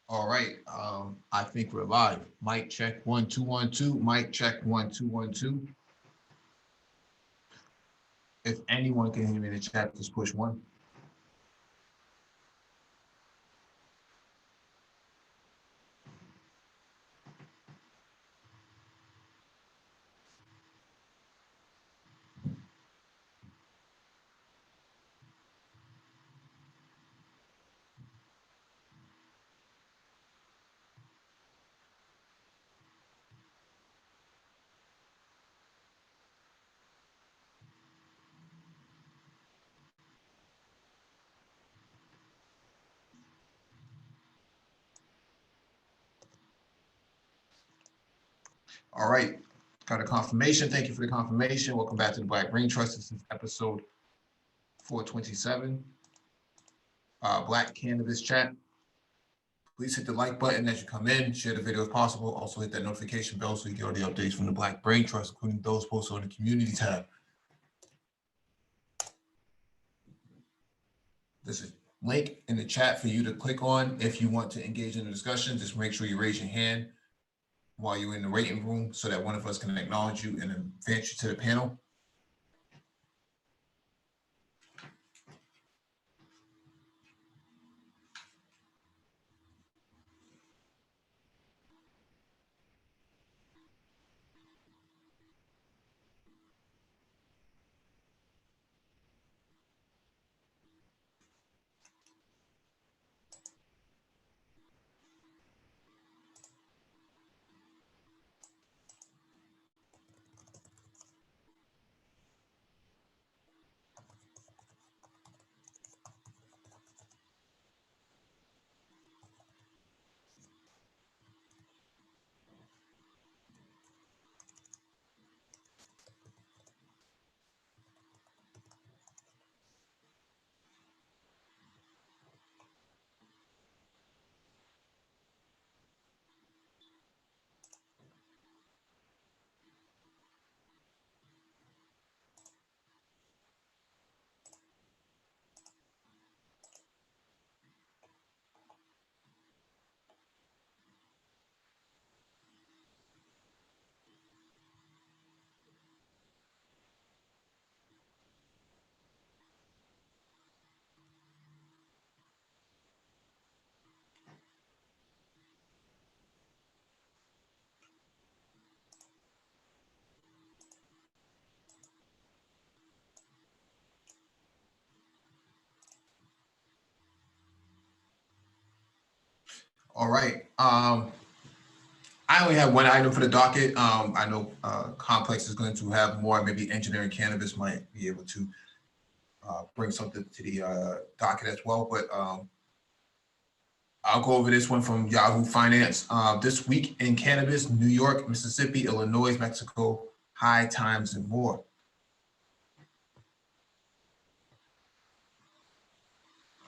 All right. I think we're live. Mic check 1 2 1 2. Mic check 1 2 1 2. If anyone can hear me in the chat, just push one. All right. Got a confirmation. Thank you for the confirmation. Welcome back to the Black Brain Trust. This is episode 427. Black Cannabis chat. Please hit the like button as you come in. Share the video if possible. Also hit that notification bell so you get all the updates from the Black Brain Trust, including those posted on the community tab. There's a link in the chat for you to click on if you want to engage in the discussion. Just make sure you raise your hand while you're in the waiting room so that one of us can acknowledge you and advance you to the panel. All right. I only have one item for the docket. I know Complex is going to have more. Maybe Engineering Cannabis might be able to bring something to the docket as well. But I'll go over this one from Yahoo Finance. This week in cannabis, New York, Mississippi, Illinois, Mexico, high times and more.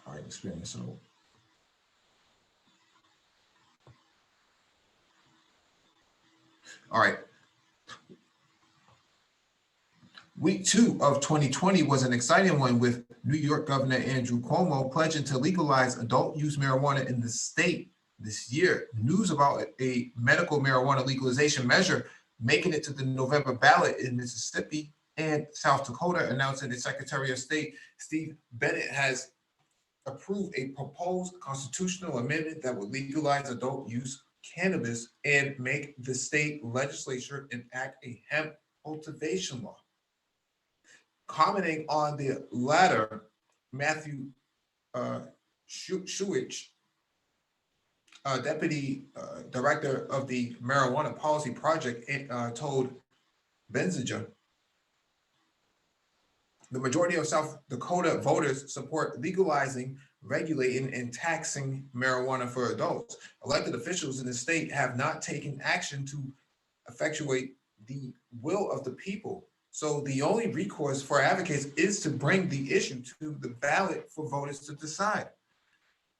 All right, experience. So, all right. Week 2 of 2020 was an exciting one with New York Governor Andrew Cuomo pledging to legalize adult use marijuana in the state this year. News about a medical marijuana legalization measure making it to the November ballot in Mississippi and South Dakota, announcing that Secretary of State Steve Bennett has approved a proposed constitutional amendment that would legalize adult use cannabis and make the state legislature enact a hemp cultivation law. Commenting on the latter, Matthew Schuich, Deputy Director of the Marijuana Policy Project, told Benziger, the majority of South Dakota voters support legalizing, regulating, and taxing marijuana for adults. Elected officials in the state have not taken action to effectuate the will of the people. So the only recourse for advocates is to bring the issue to the ballot for voters to decide.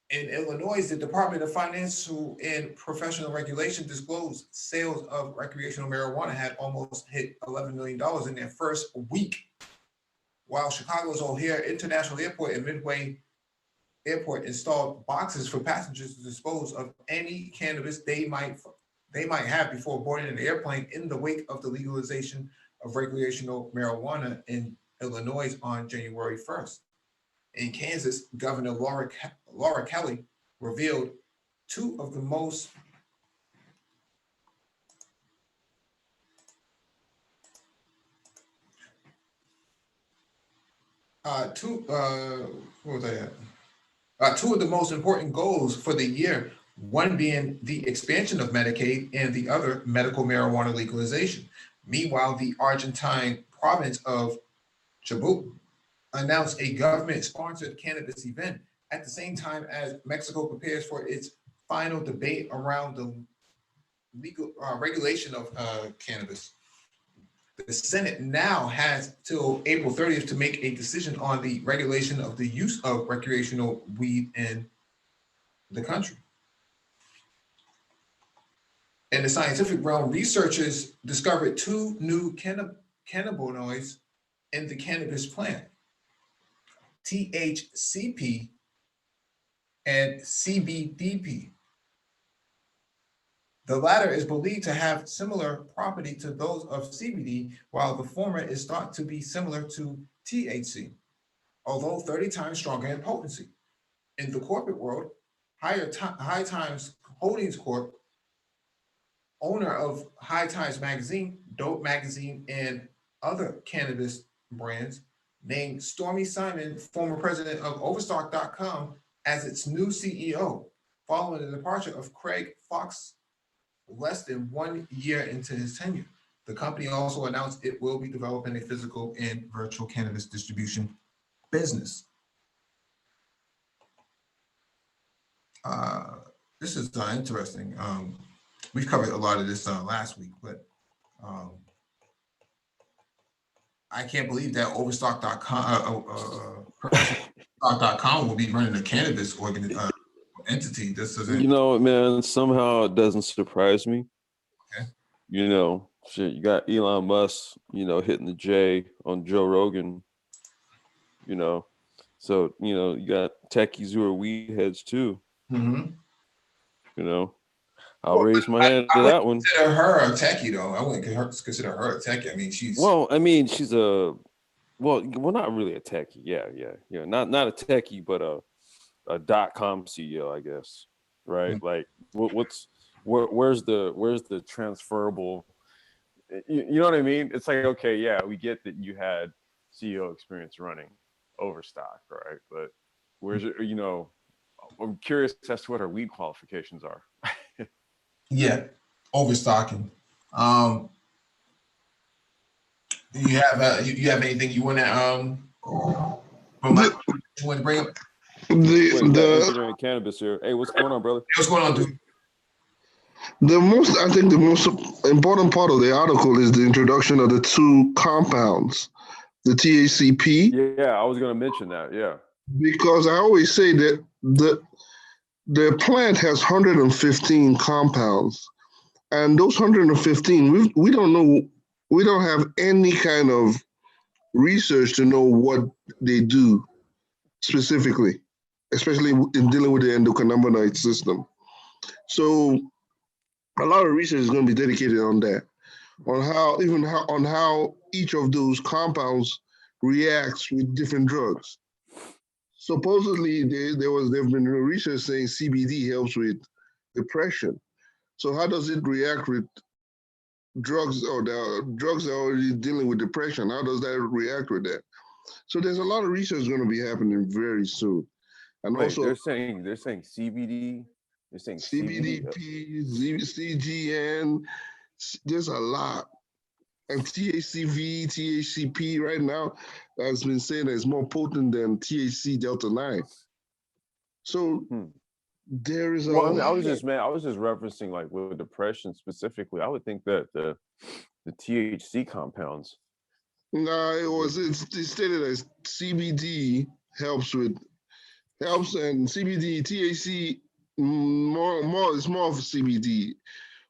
In Illinois, the Department of Financial and Professional Regulation disclosed sales of recreational marijuana had almost hit $11 million in their first week, while Chicago's O'Hare International Airport and Midway airport installed boxes for passengers to dispose of any cannabis they might have before boarding an airplane in the wake of the legalization of recreational marijuana in Illinois on January 1st. In Kansas, Governor Laura Kelly revealed two of the most what was I at? Two of the most important goals for the year, one being the expansion of Medicaid and the other medical marijuana legalization. Meanwhile, the Argentine province of Chubut announced a government-sponsored cannabis event at the same time as Mexico prepares for its final debate around the legal regulation of cannabis. The Senate now has till April 30th to make a decision on the regulation of the use of recreational weed in the country. In the scientific realm, researchers discovered two new cannabinoids in the cannabis plant, THCP and CBDP. The latter is believed to have similar property to those of CBD, while the former is thought to be similar to THC, although 30 times stronger in potency. In the corporate world, High Times Holdings Corp., owner of High Times Magazine, Dope Magazine, and other cannabis brands, named Stormy Simon, former president of Overstock.com, as its new CEO, following the departure of Craig Fox less than 1 year into his tenure. The company also announced it will be developing a physical and virtual cannabis distribution business. This is interesting. We've covered a lot of this last week, but I can't believe that Overstock.com will be running a cannabis entity. This isn't. You know, man, somehow it doesn't surprise me. Okay. You know, shit, you got Elon Musk, you know, hitting the J on Joe Rogan, you know. So, you know, you got techies who are weed heads too. Mm-hmm. You know, I'll raise my hand to that one. Consider her a techie, though. I wouldn't consider her a techie. I mean, she's. Well, I mean, she's well, not really a techie. Yeah. Not a techie, but a .com CEO, I guess. Right? Mm-hmm. Like, where's the transferable? You know what I mean? It's like, okay, yeah, we get that you had CEO experience running Overstock, right? But where's your, you know, I'm curious as to what her weed qualifications are. Yeah, overstocking. You have anything you want to you want to bring up? The Cannabis here. Hey, what's going on, brother? What's going on, dude? I think the most important part of the article is the introduction of the two compounds, the THCP. Yeah, I was going to mention that. Yeah, because I always say that the plant has 115 compounds, and those 115, we don't know, we don't have any kind of research to know what they do specifically, especially in dealing with the endocannabinoid system. So a lot of research is going to be dedicated on that, on how each of those compounds reacts with different drugs. Supposedly, there've been research saying CBD helps with depression. So how does it react with drugs, or the drugs that are already dealing with depression? How does that react with that? So there's a lot of research going to be happening very soon. And wait, also they're saying CBD. They're saying CBDP, CGN. There's a lot. And THCV, THCP right now has been saying that it's more potent than THC Delta 9. So there is a well, I mean, I was just referencing like with depression specifically. I would think that the THC compounds. No, it's stated as CBD helps, and CBD, THC it's more of CBD,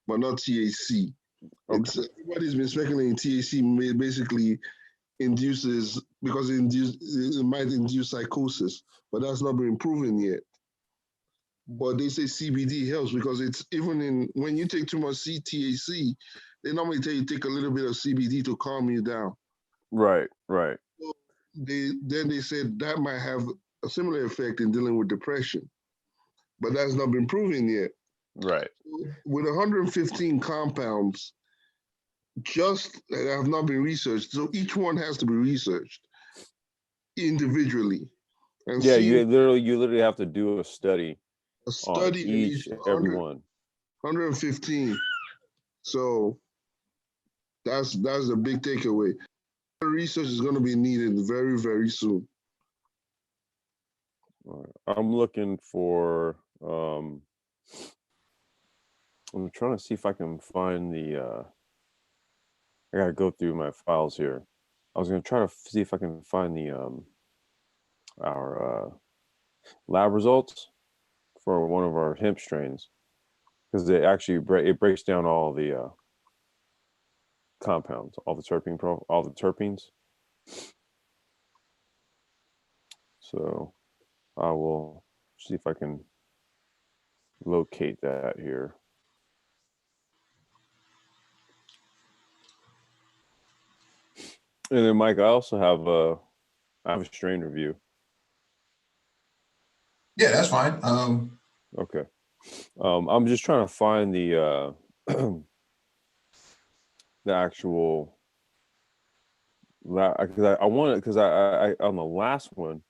but not THC. Okay. Everybody's been speculating THC basically induces, because it might induce psychosis, but that's not been proven yet. But they say CBD helps because it's even when you take too much THC, they normally tell you take a little bit of CBD to calm you down. Right. So they said that might have a similar effect in dealing with depression, but that's not been proven yet. Right. With 115 compounds, just that have not been researched, so each one has to be researched individually. And Yeah, you literally have to do a study a on study each every one. 115. So that's a big takeaway. Research is going to be needed very, very soon. I'm looking for. I'm trying to see if I can find the. I gotta go through my files here. I was gonna try to see if I can find the our lab results for one of our hemp strains, because it actually it breaks down all the compounds, all the terpenes. So I will see if I can locate that here. And then, Mike, I also have a strain review. Yeah, that's fine. Okay. I'm just trying to find the the actual, because I wanted, because I on the last one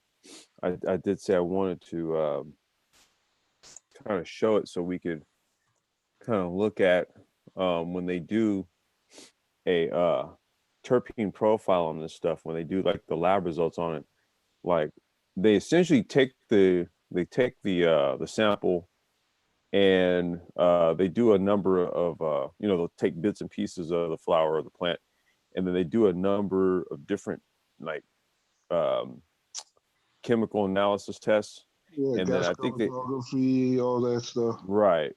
I did say I wanted to kind of show it so we could kind of look at when they do a terpene profile on this stuff, when they do like the lab results on it, like they essentially take the sample, and they do a number of they'll take bits and pieces of the flower or the plant, and then they do a number of different like chemical analysis tests. Yeah, And gas then I think chromatography, all that stuff. Right,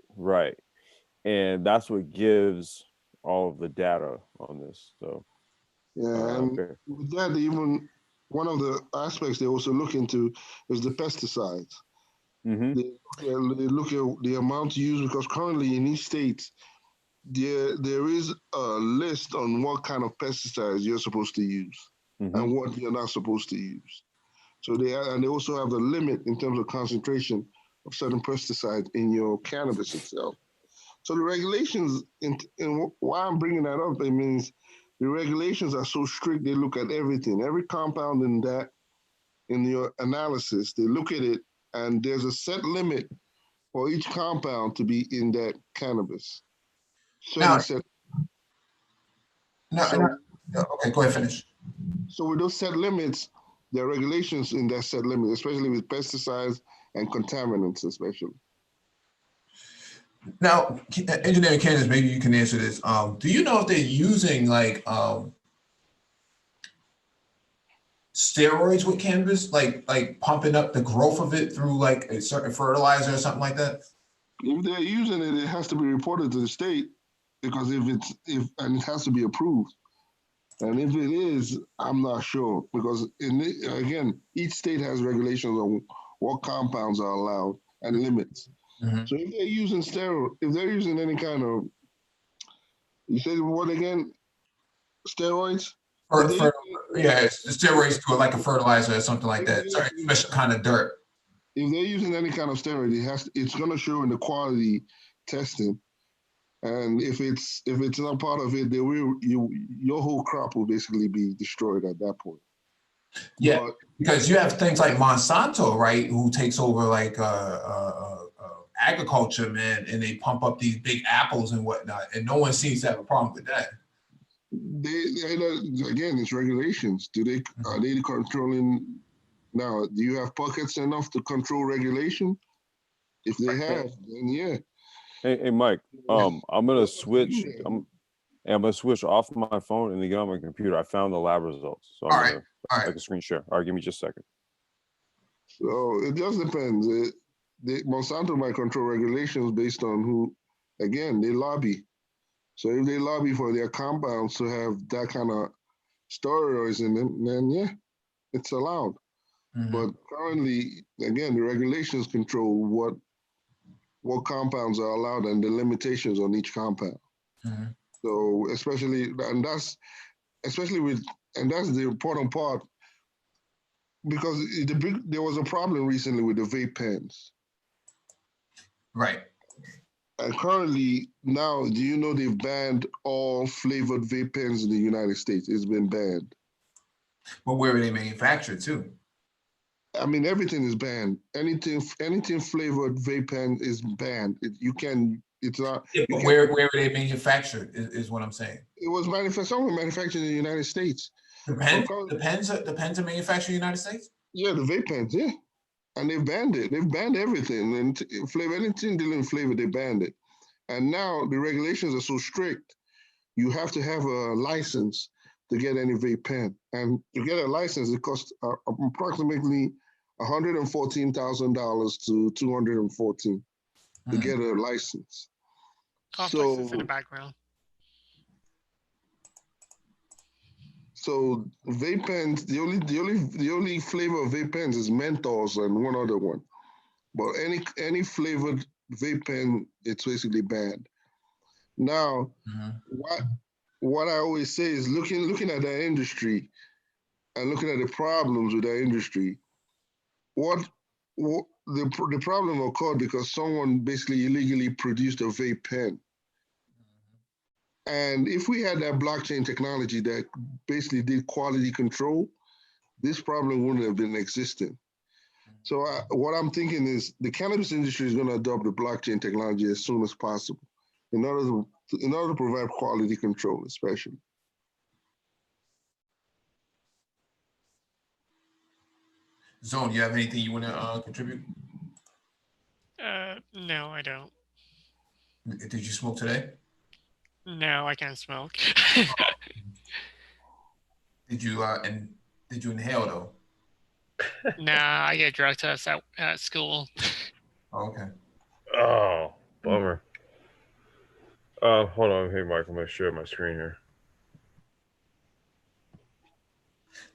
and that's what gives all of the data on this. So yeah, and okay. with that, even one of the aspects they also look into is the pesticides. Mm-hmm. They look at the amount used, because currently in each state there is a list on what kind of pesticides you're supposed to use and what you're not supposed to use. So they also have the limit in terms of concentration of certain pesticides in your cannabis itself. So the regulations, and why I'm bringing that up, it means the regulations are so strict. They look at everything, every compound in your analysis. They look at it, and there's a set limit for each compound to be in that cannabis. Now, Okay, go ahead, finish. So with those set limits, there are regulations in that set limit, especially with pesticides and contaminants, especially. Now, engineering Candace, maybe you can answer this. Do you know if they're using like steroids with cannabis, like pumping up the growth of it through like a certain fertilizer or something like that? If they're using it, it has to be reported to the state, because and it has to be approved. And if it is, I'm not sure, because again, each state has regulations on what compounds are allowed and limits. Mm-hmm. So if they're using if they're using any kind of, you said what again? Steroids? Steroids to like a fertilizer or something like that. Special kind of dirt. If they're using any kind of steroid, it's going to show in the quality testing. And if it's not part of it, your whole crop will basically be destroyed at that point. Yeah, because you have things like Monsanto, right, who takes over like agriculture, man, and they pump up these big apples and whatnot, and no one seems to have a problem with that. Again, it's regulations. Are they controlling? Now, do you have pockets enough to control regulation? If they have, then yeah. Hey Mike, I'm gonna switch. I'm gonna switch off my phone and then get on my computer. I found the lab results, so I'm gonna take a screen share. All right, give me just a second. So it just depends. Monsanto might control regulations based on who. Again, they lobby. So if they lobby for their compounds to have that kind of steroids in them, then yeah, it's allowed. Mhm. But currently, again, the regulations control what compounds are allowed and the limitations on each compound. Mhm. So especially with, and that's the important part, because there was a problem recently with the vape pens. Right. And currently now, do you know they've banned all flavored vape pens in the United States? It's been banned. But where are they manufactured too? I mean, everything is banned. Anything flavored vape pen is banned. You can. It's not. Yeah, You but can. where are they manufactured is what I'm saying. It was manufactured in the United Staats. Depends on manufactured in the United States. Yeah, the vape pens. Yeah, and they've banned it. They've banned everything and flavor. Anything dealing with flavor, they banned it. And now the regulations are so strict. You have to have a license to get any vape pen. And to get a license, it costs approximately $114,000 to $214 to get a license. Complexes in the So, background. so vape pens, the only flavor of vape pens is Mentos and one other one. But any flavored vape pen, it's basically banned. Now, what I always say is looking at that industry and looking at the problems with that industry, what the problem occurred because someone basically illegally produced a vape pen. And if we had that blockchain technology that basically did quality control, this problem wouldn't have been existing. So what I'm thinking is the cannabis industry is going to adopt the blockchain technology as soon as possible in order to provide quality control, especially. Zone, you have anything you want to contribute? No, I don't. Did you smoke today? No, I can't smoke. Did you inhale though? Nah, I get drug tests at school. Oh, okay. Oh, bummer. Hold on. Hey, Mike, I'm gonna share my screen here.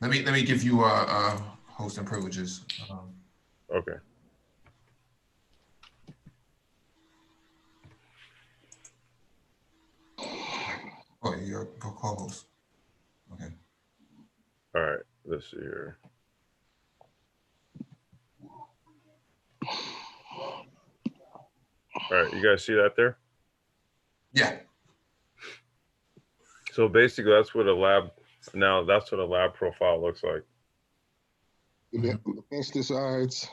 Let me give you hosting privileges. Okay. Oh, you're a co-host. Okay. All right. Let's see here. All right. You guys see that there? Yeah. So basically, that's what a lab profile looks like. The pesticides,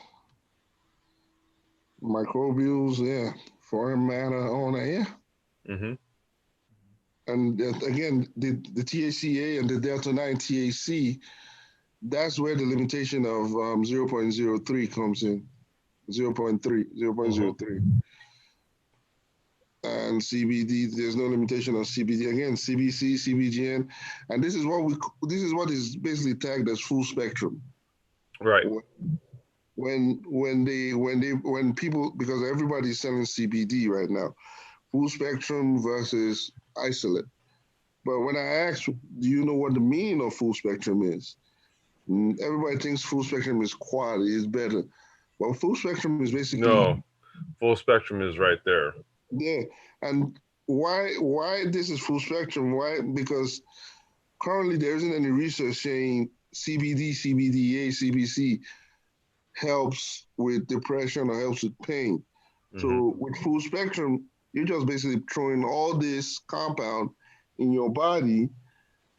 microbials, yeah, foreign matter, all that, yeah. Mm-hmm. And again, the THCA and the Delta 9 THC, that's where the limitation of 0.03 comes in, 0.03. And CBD, there's no limitation on CBD. Again, CBC, CBGN, and this is what is basically tagged as full spectrum. Right. When people, because everybody's selling CBD right now, full spectrum versus isolate. But when I ask, do you know what the meaning of full spectrum is? Everybody thinks full spectrum is quality, is better. Well, full spectrum is basically No, full spectrum is right there. Yeah, and why this is full spectrum? Why? Because currently there isn't any research saying CBD, CBDA, CBC helps with depression or helps with pain. Mm-hmm. So with full spectrum, you're just basically throwing all this compound in your body,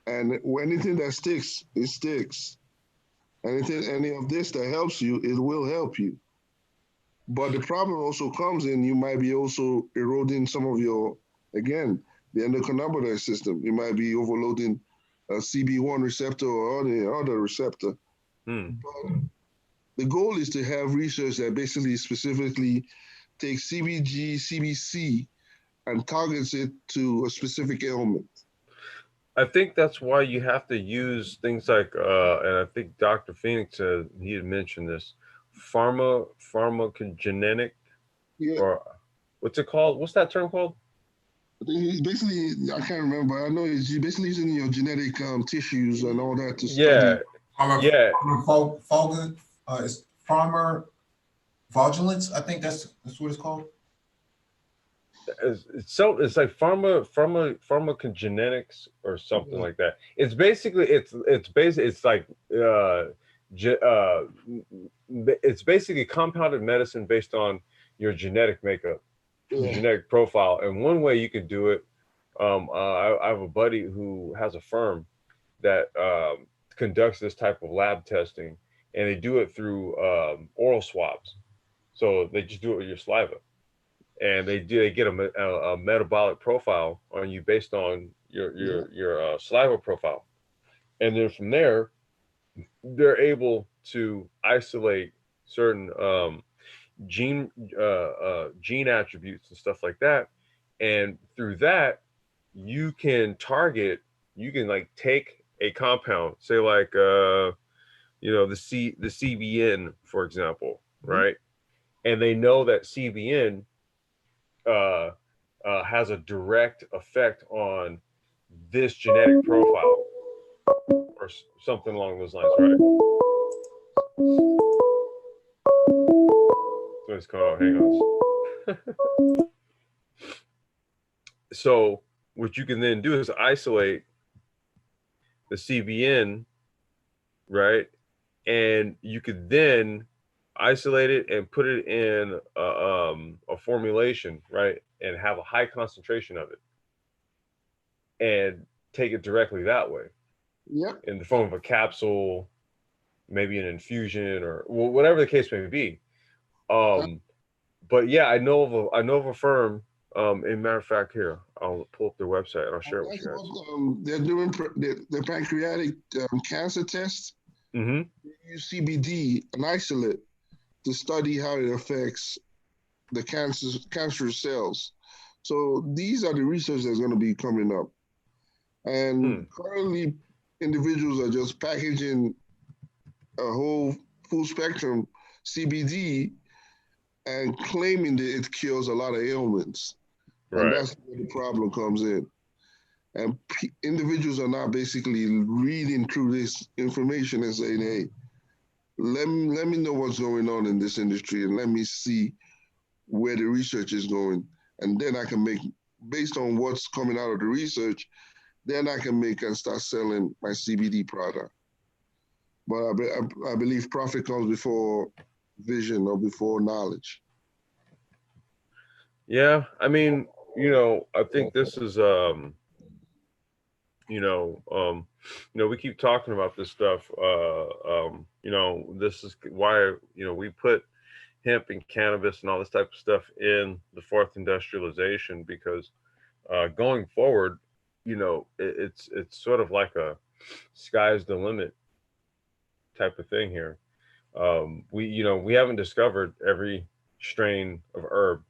and anything that sticks, it sticks. Any of this that helps you, it will help you. But the problem also comes in, you might be also eroding some of your, again, the endocannabinoid system. You might be overloading a CB1 receptor or any other receptor. But the goal is to have research that basically specifically takes CBG, CBC, and targets it to a specific ailment. I think that's why you have to use things like, and I think Dr. Phoenix said, he had mentioned this, pharmacogenetic, Yeah. or what's it called? What's that term called? I think he's basically, I can't remember. I know he's basically using your genetic tissues and all that to Yeah, study. yeah. It's farmer fraudulence. I think that's what it's called. It's like pharmacogenetics or something like that. It's basically it's like ge- uh it's basically compounded medicine based on your genetic makeup, your Yeah. genetic profile. And one way you can do it, I have a buddy who has a firm that conducts this type of lab testing, and they do it through oral swabs. So they just do it with your saliva, and they get a metabolic profile on you based on your saliva profile, and then from there they're able to isolate certain gene gene attributes and stuff like that, and through that you can target, you can like take a compound, say like the CBN, for example, right? And they know that CBN uh, has a direct effect on this genetic profile or something along those lines, right? So it's called, hang on. So what you can then do is isolate the CBN, right? And you could then isolate it and put it in a formulation, right? And have a high concentration of it and take it directly that way Yep. in the form of a capsule, maybe an infusion, or whatever the case may be. But yeah, I know of a firm. In matter of fact, here I'll pull up their website and I'll share it with you guys. They're doing the pancreatic cancer test. Mm-hmm. They use CBD, an isolate, to study how it affects the cancerous cells. So these are the research that's going to be coming up. And currently, individuals are just packaging a whole full spectrum CBD and claiming that it cures a lot of ailments. Right. And that's where the problem comes in. And individuals are now basically reading through this information and saying, hey, let me know what's going on in this industry and let me see where the research is going. And then I can make, based on what's coming out of the research, then I can make and start selling my CBD product. But I believe profit comes before vision or before knowledge. Yeah, I mean, I think this is we keep talking about this stuff. This is why we put hemp and cannabis and all this type of stuff in the fourth industrialization, because going forward, it's sort of like a sky's the limit type of thing here. We haven't discovered every strain of herb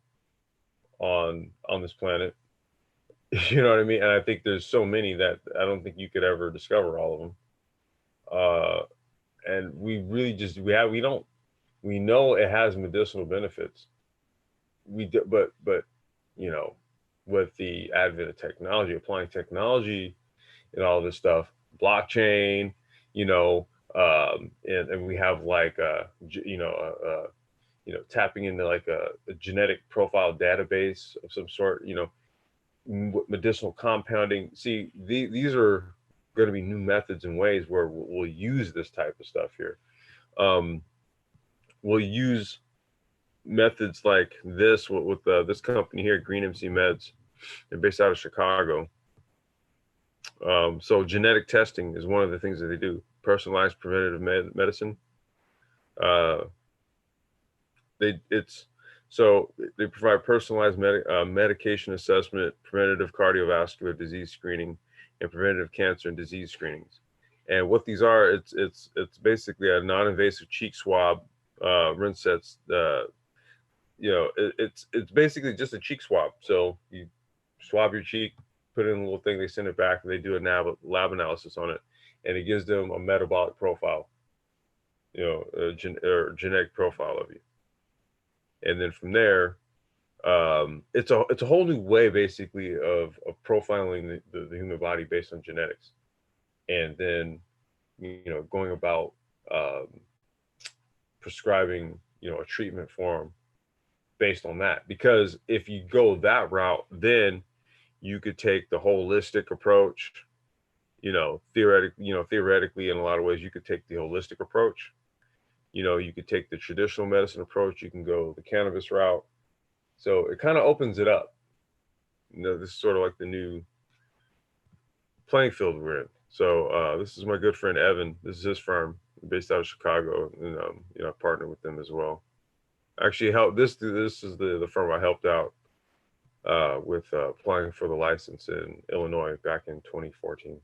on this planet. You know what I mean? And I think there's so many that I don't think you could ever discover all of them. And we really just we know it has medicinal benefits. But with the advent of technology, applying technology and all this stuff, blockchain, and we have like tapping into like a genetic profile database of some sort, medicinal compounding. See, these are going to be new methods and ways where we'll use this type of stuff here. We'll use methods like this with this company here, Green MC Meds. They're based out of Chicago. So genetic testing is one of the things that they do. Personalized preventative medicine. They provide personalized medication assessment, preventative cardiovascular disease screening, and preventative cancer and disease screenings. And what these are, it's basically a non-invasive cheek swab, rinse sets. It's basically just a cheek swab. So you swab your cheek, put in a little thing, they send it back, and they do a lab analysis on it, and it gives them a metabolic profile, a genetic profile of you. And then from there, it's a whole new way basically of profiling the human body based on genetics, and then going about prescribing a treatment for them based on that. Because if you go that route, then you could take the holistic approach. Theoretically, in a lot of ways, you could take the holistic approach. You could take the traditional medicine approach. You can go the cannabis route. So it kind of opens it up. This is sort of like the new playing field we're in. So this is my good friend Evan. This is his firm, based out of Chicago, and I partner with them as well. Actually, this is the firm I helped out with applying for the license in Illinois back in 2014.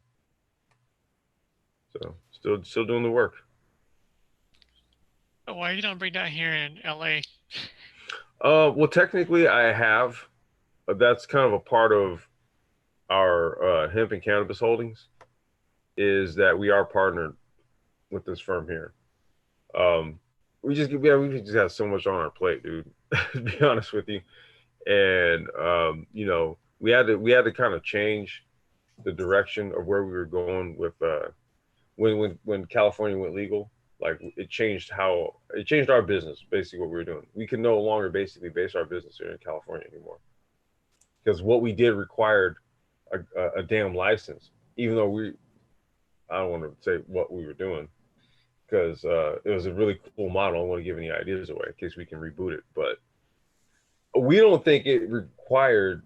So still doing the work. Why you don't bring that here in LA? Well, technically I have. That's kind of a part of our hemp and cannabis holdings, is that we are partnered with this firm here. We just have so much on our plate, dude, to be honest with you. And we had to kind of change the direction of where we were going with when California went legal. Like it changed our business, basically what we were doing. We can no longer basically base our business here in California anymore, because what we did required a damn license, even though I don't want to say what we were doing, because it was a really cool model. I don't want to give any ideas away in case we can reboot it, but we don't think it required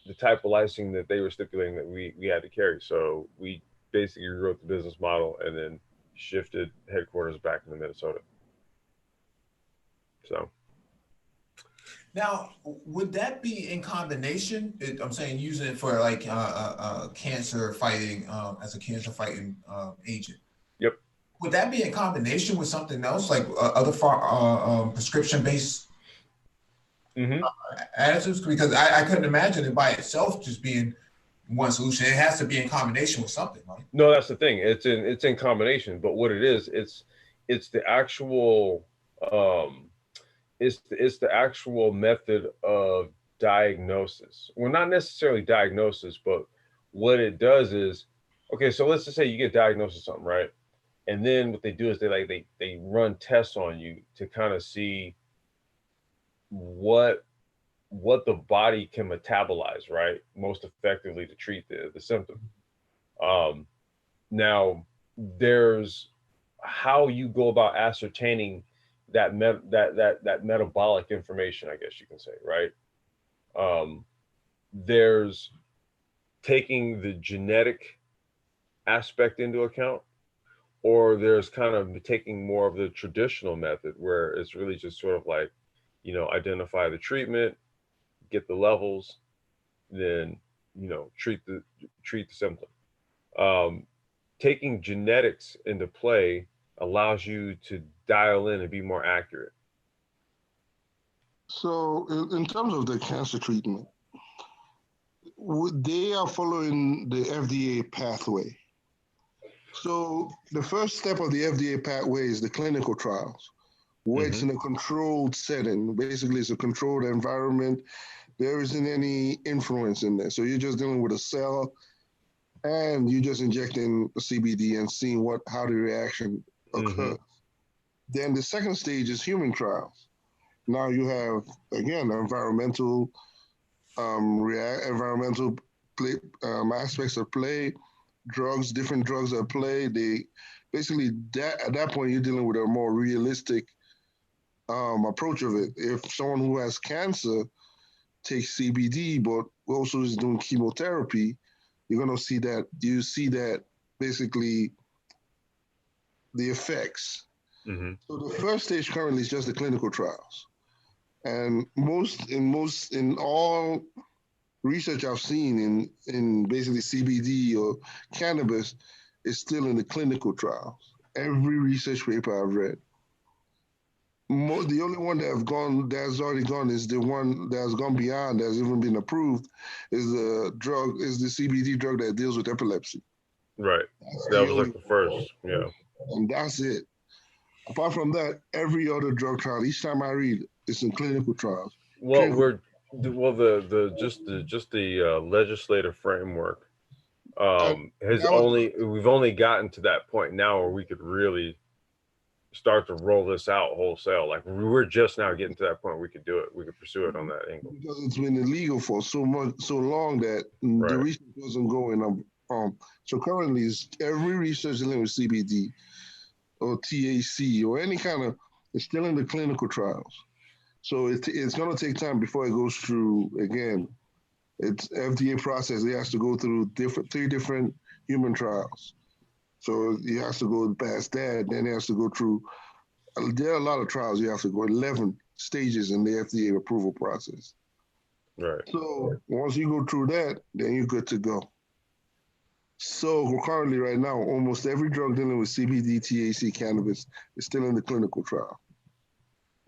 the type of licensing that they were stipulating that we had to carry. So we basically rewrote the business model and then shifted headquarters back into Minnesota. So now, would that be in combination? I'm saying using it for like cancer fighting as a cancer fighting agent. Yep. Would that be in combination with something else, like other prescription based additives? Because I couldn't imagine it by itself just being one solution. It has to be in combination with something, right? No, that's the thing. It's in combination. But what it is, it's the actual it's the actual method of diagnosis. Well, not necessarily diagnosis, but what it does is, okay, so let's just say you get diagnosed with something, right? And then what they do is they run tests on you to kind of see what the body can metabolize, right, most effectively to treat the symptom. Now there's how you go about ascertaining that metabolic information, I guess you can say, right? There's taking the genetic aspect into account, or there's kind of taking more of the traditional method where it's really just sort of like, identify the treatment, get the levels, then, treat the symptom. Taking genetics into play allows you to dial in and be more accurate. So in terms of the cancer treatment, they are following the FDA pathway. So the first step of the FDA pathway is the clinical trials, where it's in a controlled setting. Basically, it's a controlled environment. There isn't any influence in there. So you're just dealing with a cell, and you're just injecting CBD and seeing how the reaction occurs. Then the second stage is human trials. Now you have, again, environmental aspects of play, different drugs at play. They basically at that point you're dealing with a more realistic approach of it. If someone who has cancer takes CBD but also is doing chemotherapy, you're gonna see that basically the effects. So the first stage currently is just the clinical trials, and in all research I've seen in basically CBD or cannabis is still in the clinical trials. Every research paper I've read. The only one that's already gone is the one that's gone beyond, that's even been approved, is the CBD drug that deals with epilepsy. Right. That was like the first, yeah. And that's it. Apart from that, every other drug trial, each time I read, it's in clinical trials. Well, the legislative framework And has that was we've only gotten to that point now where we could really start to roll this out wholesale. Like we're just now getting to that point. We could do it. We could pursue it on that angle. because it's been illegal for so long that the Right. research wasn't going on. So currently, every research dealing with CBD or THC or any kind of, it's still in the clinical trials. So it's going to take time before it goes through again. It's FDA process. It has to go through three different human trials. So it has to go past that. Then it has to go through. There are a lot of trials. You have to go 11 stages in the FDA approval process. Right. So once you go through that, then you're good to go. So currently, right now, almost every drug dealing with CBD, THC, cannabis is still in the clinical trial,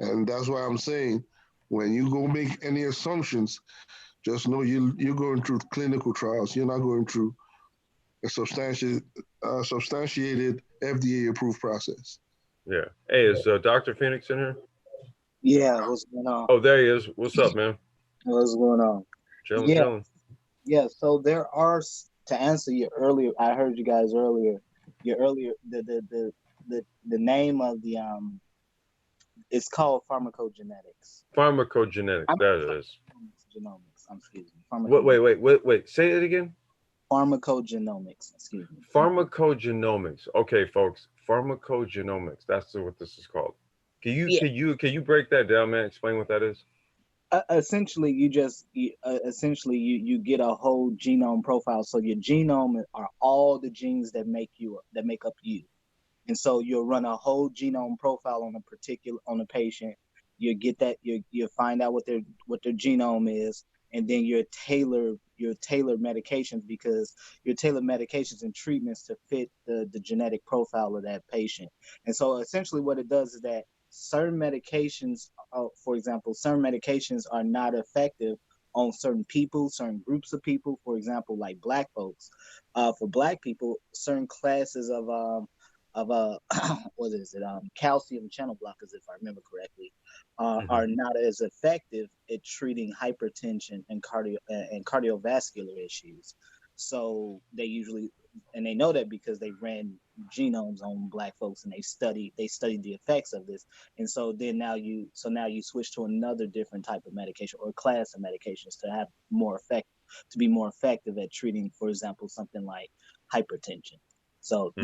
and that's why I'm saying, when you go make any assumptions, just know you're going through clinical trials. You're not going through a substantiated FDA approved process. Yeah. Hey, is Dr. Phoenix in here? Yeah, what's going on? Oh, there he is. What's up, man? What's going on? Chilling, Yeah, chilling. yeah. So there are to answer your earlier. I heard you guys earlier. Your earlier the name of the it's called pharmacogenetics. Pharmacogenetics. That it is. Genomics. Excuse me. Wait. Say it again. Pharmacogenomics. Excuse me. Pharmacogenomics. Okay, folks. Pharmacogenomics. That's what this is called. Can you break that down, man? Explain what that is. Essentially, you get a whole genome profile. So your genome are all the genes that make up you. And so you'll run a whole genome profile on a patient. You get that, you find out what their genome is, and then you tailor medications, because you tailor medications and treatments to fit the genetic profile of that patient. And so essentially what it does is that certain medications, for example, certain medications are not effective on certain people, certain groups of people. For example, like Black folks. For Black people, certain classes of what is it? Calcium channel blockers, if I remember correctly, are not as effective at treating hypertension and cardiovascular issues. So they know that because they ran genomes on Black folks, and they studied the effects of this. And so then now you switch to another different type of medication or class of medications to be more effective at treating, for example, something like hypertension. So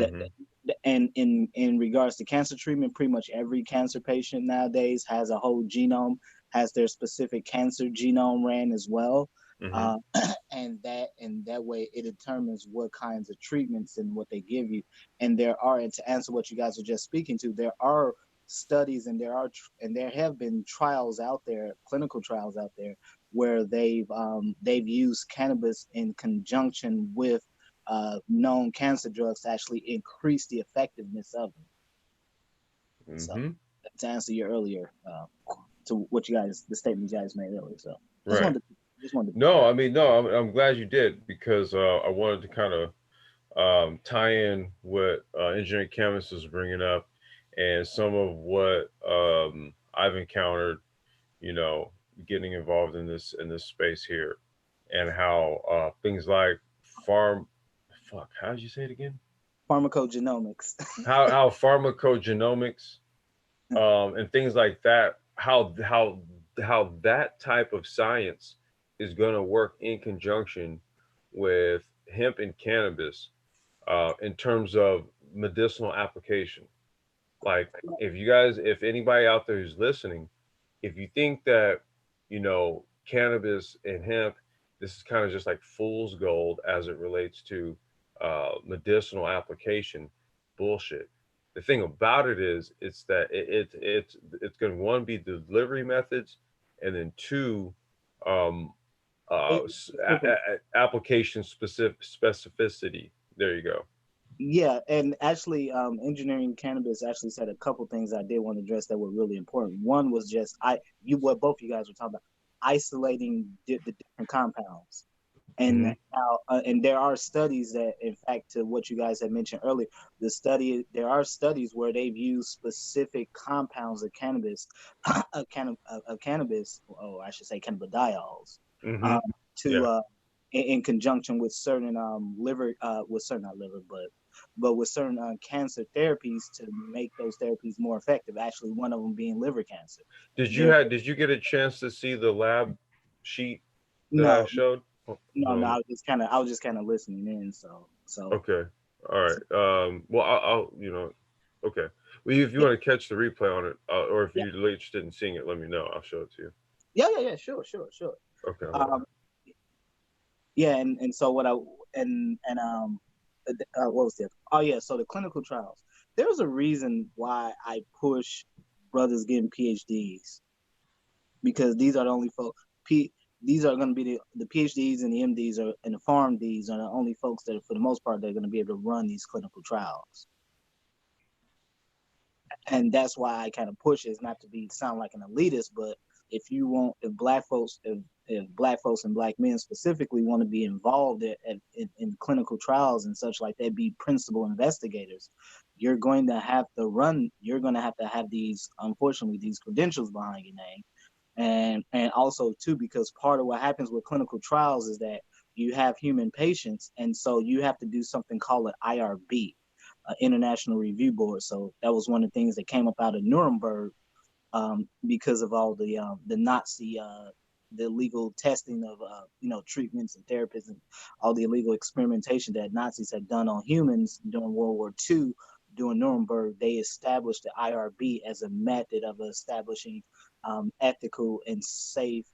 and in regards to cancer treatment, pretty much every cancer patient nowadays has a whole genome, has their specific cancer genome ran as well. And that way it determines what kinds of treatments and what they give you. And to answer what you guys are just speaking to, there are studies and there have been trials out there, clinical trials out there, where they've used cannabis in conjunction with known cancer drugs to actually increase the effectiveness of them. So to answer your earlier to the statement you guys made earlier. So just wanted to No, I mean, no, I'm glad you did, because I wanted to kind of tie in what engineering Cannabiz was bringing up, and some of what I've encountered, getting involved in this space here, and how things like how did you say it again? Pharmacogenomics. how pharmacogenomics and things like that, how that type of science is going to work in conjunction with hemp and cannabis in terms of medicinal application. Like, if anybody out there who's listening, if you think that, cannabis and hemp, this is kind of just like fool's gold as it relates to medicinal application, bullshit. The thing about it is, it's that it's going to, one, be the delivery methods, and then two, application specificity. There you go. Yeah, and actually, engineering cannabis actually said a couple things I did want to address that were really important. One was just what both you guys were talking about, isolating the different compounds. And and there are studies that, in fact, to what you guys had mentioned earlier, there are studies where they've used specific compounds of cannabis, of cannabis, oh, I should say cannabidiols, to in conjunction with certain liver, with certain not liver, but with certain cancer therapies to make those therapies more effective. Actually, one of them being liver cancer. Did you get a chance to see the lab sheet that I showed? No, I was just kind of listening in. So. Okay. All right. Well, I'll okay. Well, if you want to catch the replay on it, or if you're interested in seeing it, let me know. I'll show it to you. Yeah. Sure. Okay. Yeah, and so what was that? Oh yeah, so the clinical trials. There's a reason why I push brothers getting PhDs, because these are the only folks. These are going to be the PhDs and the MDs and the PharmDs are the only folks that, for the most part, they're going to be able to run these clinical trials. And that's why I kind of push it. It's not to sound like an elitist, but if black folks and black men specifically want to be involved in clinical trials and such like that, be principal investigators, you're going to have to have these, unfortunately, these credentials behind your name. And also too, because part of what happens with clinical trials is that you have human patients, and so you have to do something called an IRB, International Review Board. So that was one of the things that came up out of Nuremberg, because of all the Nazi, the illegal testing of treatments and therapies and all the illegal experimentation that Nazis had done on humans during World War II. During Nuremberg, they established the IRB as a method of establishing ethical and safe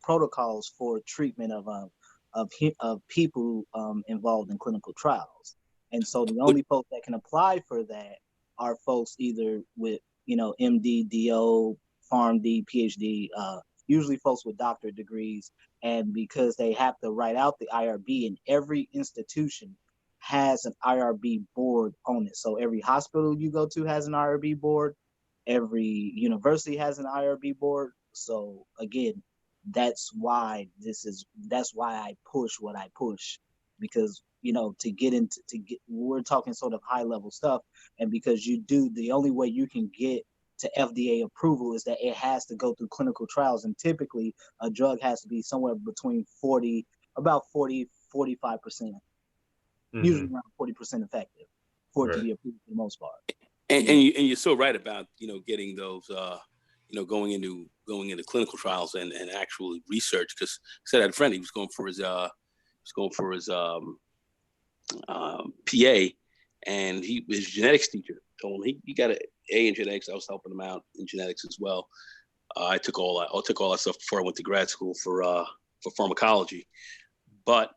protocols for treatment of people involved in clinical trials. And so the only folks that can apply for that are folks either with MD, DO, PharmD, PhD, usually folks with doctorate degrees. And because they have to write out the IRB, and every institution has an IRB board on it. So every hospital you go to has an IRB board. Every university has an IRB board. So again, that's why I push what I push, because we're talking sort of high level stuff, and because the only way you can get to FDA approval is that it has to go through clinical trials, and typically a drug has to be somewhere between 45%, usually around 40% effective for it to be approved for the most part. And you're so right about getting those going into clinical trials and actual research, because I said I had a friend, he was going for his PA, and his genetics teacher told him he got an A in genetics. I was helping him out in genetics as well. I took all that stuff before I went to grad school for pharmacology, but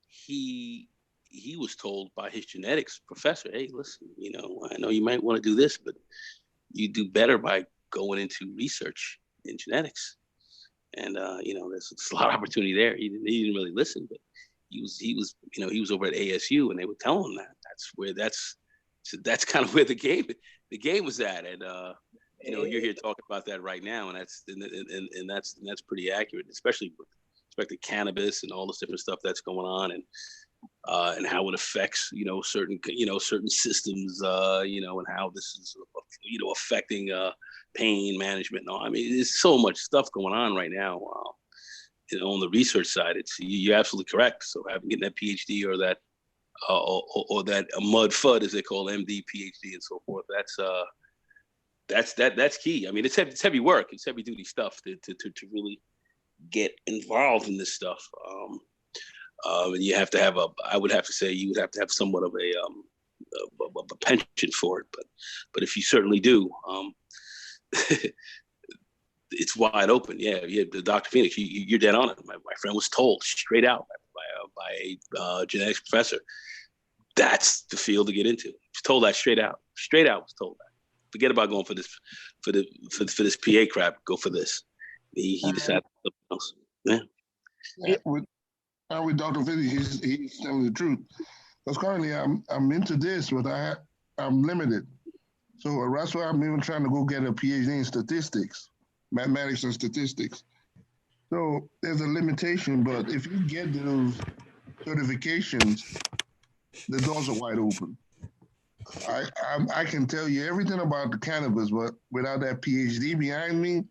he was told by his genetics professor, hey, listen, I know you might want to do this, but you do better by going into research in genetics. And there's a lot of opportunity there. He didn't really listen, but he was over at ASU, and they would tell him that's kind of where the game was at. And you're here talking about that right now, and that's pretty accurate, especially with respect to cannabis and all this different stuff that's going on, and how it affects certain systems, and how this is affecting pain management. No, I mean, there's so much stuff going on right now. On the research side, you're absolutely correct. So getting that PhD or that or that mud FUD, as they call MD, PhD, and so forth, that's key. I mean, it's heavy work. It's heavy duty stuff to really get involved in this stuff. And you have to have I would have to say you would have to have somewhat of a penchant for it, but if you certainly do, it's wide open. Yeah, Dr. Phoenix, you're dead on it. My friend was told straight out by a genetics professor, that's the field to get into. He was told that straight out. Straight out was told that. Forget about going for this PA crap. Go for this. He decided something else. Yeah. With Dr. Phoenix, he's telling the truth. Because currently I'm into this, but I'm limited. So that's why I'm even trying to go get a PhD in statistics, mathematics and statistics. So there's a limitation, but if you get those certifications, the doors are wide open. I can tell you everything about the cannabis, but without that PhD behind me,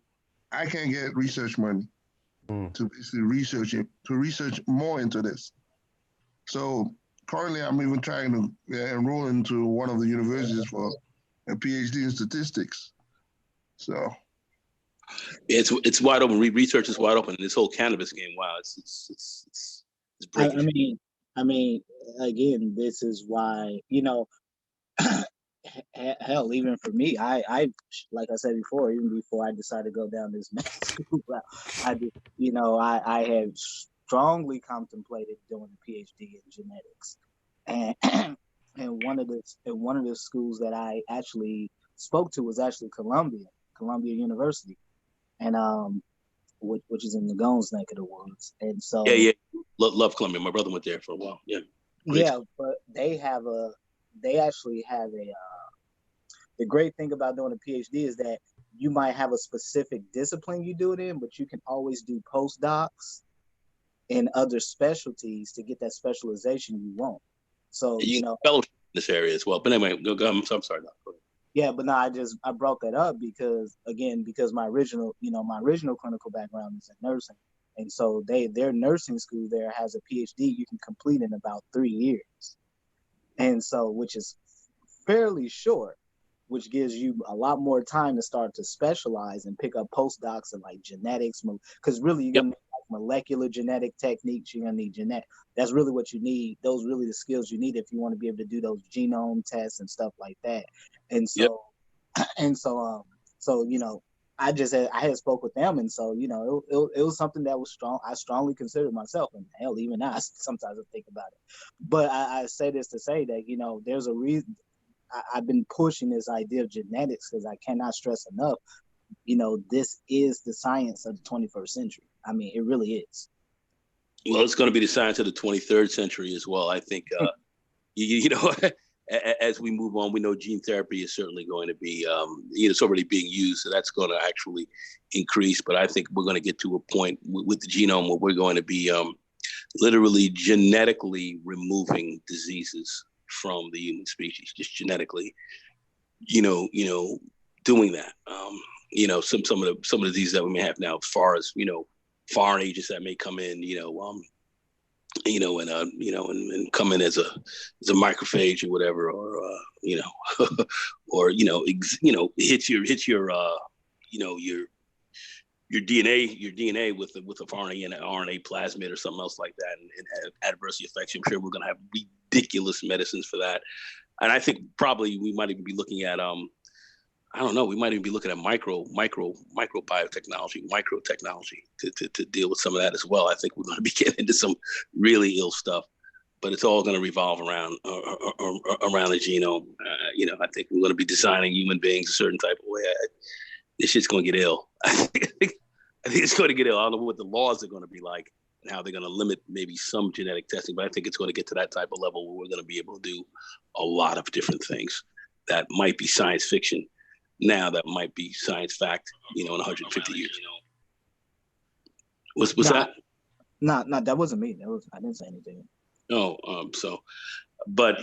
I can't get research money to basically research it, to research more into this. So currently, I'm even trying to enroll into one of the universities for a PhD in statistics. So it's wide open. Research is wide open. This whole cannabis game, wow, it's breaking. I mean, again, this is why, hell, even for me, I like I said before, even before I decided to go down this med school route, I had strongly contemplated doing a PhD in genetics, and and one of the schools that I actually spoke to was actually Columbia University, and which is in the Gones neck of the woods, and so love Columbia. My brother went there for a while. Great school. But they actually have the great thing about doing a PhD is that you might have a specific discipline you do it in, but you can always do postdocs in other specialties to get that specialization you want. So, fellowship in this area as well. But anyway, go. I'm sorry. No, yeah, but no, I brought that up because my original clinical background is in nursing. And so their nursing school there has a PhD you can complete in about 3 years. And so, which is fairly short, which gives you a lot more time to start to specialize and pick up postdocs in like genetics, because really you're gonna need like molecular genetic techniques. You're gonna need genetic. That's really what you need. Those really the skills you need if you want to be able to do those genome tests and stuff like that. And so, I had spoke with them, and so it was something that was strong. I strongly considered myself, and hell, even now, sometimes I think about it. But I say this to say that there's a reason. I've been pushing this idea of genetics because I cannot stress enough. This is the science of the 21st century. I mean, it really is. Well, it's going to be the science of the 23rd century as well. I think, as we move on, we know gene therapy is certainly going to be, it's already being used, so that's going to actually increase. But I think we're going to get to a point with the genome where we're going to be literally genetically removing diseases from the human species, just genetically, doing that. Some of the diseases that we may have now, as far as foreign agents that may come in, and come in as a microphage or whatever, or or hits your DNA with a foreign RNA plasmid or something else like that, and adversely affects you. I'm sure we're going to have ridiculous medicines for that. And I think probably we might even be looking at I don't know, we might even be looking at micro biotechnology, microtechnology to deal with some of that as well. I think we're going to be getting into some really ill stuff, but it's all going to revolve around the genome. I think we're going to be designing human beings a certain type of way. This shit's going to get ill. I think it's going to get ill. I don't know what the laws are going to be like and how they're going to limit maybe some genetic testing, but I think it's going to get to that type of level where we're going to be able to do a lot of different things that might be science fiction now, that might be science fact, in 150 years. What's that? No, that wasn't me. I didn't say anything. No, but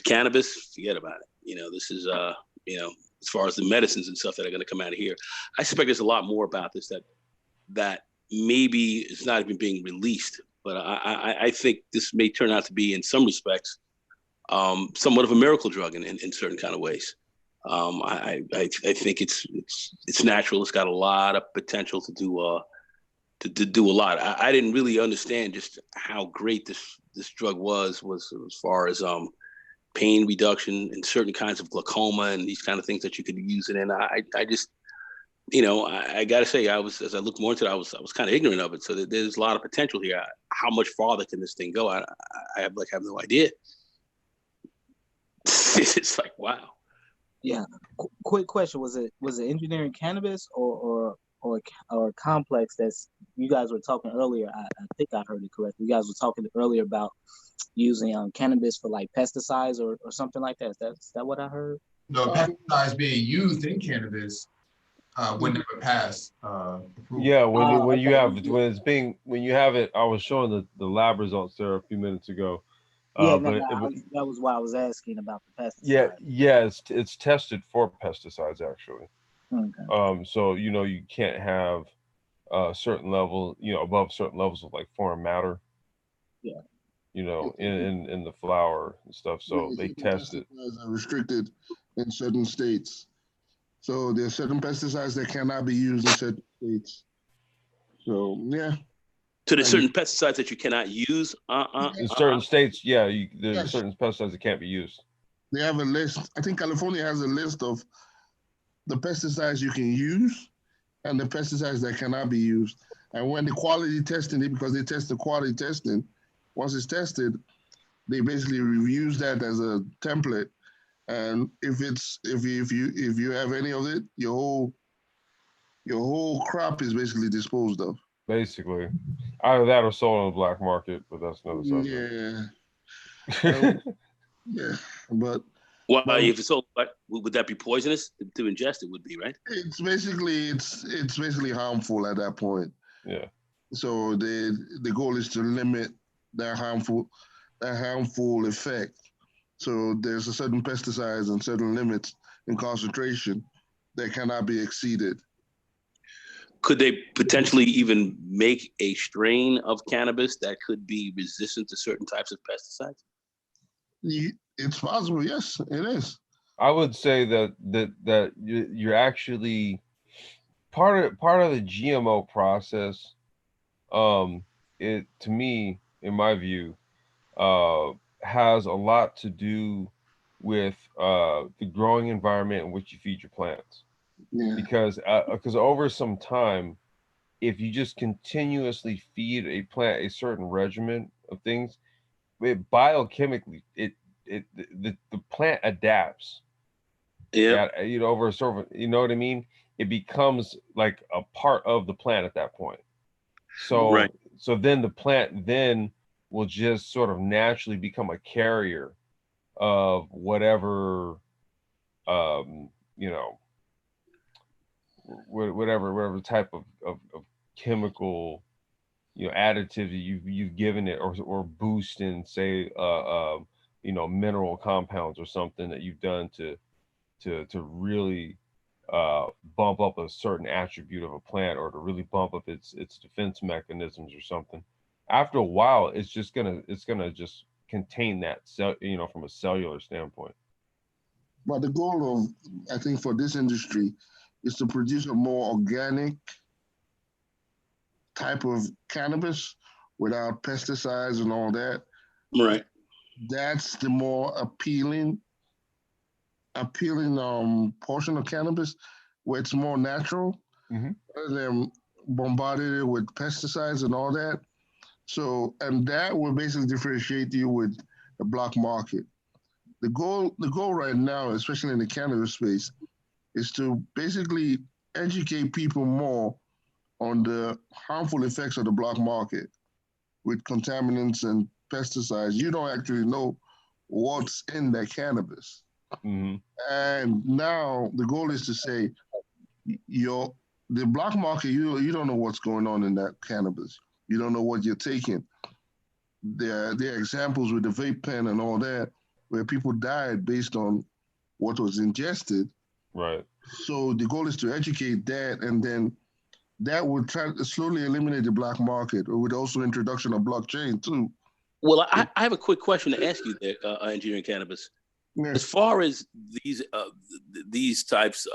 cannabis, forget about it. This is, as far as the medicines and stuff that are going to come out of here, I suspect there's a lot more about this that maybe it's not even being released. But I think this may turn out to be, in some respects, somewhat of a miracle drug in certain kind of ways. I think it's natural. It's got a lot of potential to do a lot. I didn't really understand just how great this drug was as far as pain reduction and certain kinds of glaucoma and these kind of things that you could use it in. I just, I got to say, as I looked more into it, I was kind of ignorant of it. So there's a lot of potential here. How much farther can this thing go? I have no idea. It's like, wow. Yeah. Quick question: Was it engineering cannabis or complex? That's you guys were talking earlier. I think I heard it correctly. You guys were talking earlier about using cannabis for like pesticides or something like that. Is that what I heard? No, pesticides being used in cannabis. would never pass approval. Yeah, when you okay. have when you have it, I was showing the lab results there a few minutes ago. Yeah, But that was why I was asking about the yeah, pesticide. it's tested for pesticides actually. Okay. So you can't have certain level, above certain levels of like foreign matter, Yeah. in the flour and stuff. So they Certain test it. pesticides are restricted in certain states. So there are certain pesticides that cannot be used in certain states. So yeah. So there's And certain pesticides that you cannot use. In certain states, yeah, there's Yes. certain pesticides that can't be used. they have a list. I think California has a list of the pesticides you can use and the pesticides that cannot be used. And when the quality testing it, because they test the quality testing, once it's tested, they basically use that as a template. And if you have any of it, your whole crop is basically disposed of. Basically, either that or sold on the black market, but that's another subject. Yeah, yeah, but Why, but if it's so, would that be poisonous to ingest? It would be, right? it's basically harmful at that point. Yeah. So the goal is to limit that harmful effect. So there's a certain pesticides and certain limits in concentration that cannot be exceeded. Could they potentially even make a strain of cannabis that could be resistant to certain types of pesticides? It's possible, yes, it is. I would say that you're actually part of the GMO process. It, to me, in my view, has a lot to do with the growing environment in which you feed your plants. Yeah. Because over some time, if you just continuously feed a plant a certain regimen of things, biochemically the plant adapts. Yeah. Over a certain, you know what I mean? It becomes like a part of the plant at that point. So Right. so then the plant then will just sort of naturally become a carrier of whatever um you know whatever type of chemical additive you've given it, or boost in, say, mineral compounds or something that you've done to really bump up a certain attribute of a plant, or to really bump up its defense mechanisms or something. After a while, it's gonna just contain that cell, from a cellular standpoint. But the goal of, I think, for this industry is to produce a more organic type of cannabis without pesticides and all that. Right. That's the more appealing portion of cannabis, where it's more natural, rather than bombarded with pesticides and all that. So, and that will basically differentiate you with the black market. The goal right now, especially in the cannabis space, is to basically educate people more on the harmful effects of the black market with contaminants and pesticides. You don't actually know what's in that cannabis. And now the goal is to say, the black market, you don't know what's going on in that cannabis. You don't know what you're taking. There are examples with the vape pen and all that, where people died based on what was ingested. Right. So the goal is to educate that, and then that would try to slowly eliminate the black market, or with also introduction of blockchain too. Well, I have a quick question to ask you there, Engineering Cannabis. Yeah. As far as these types,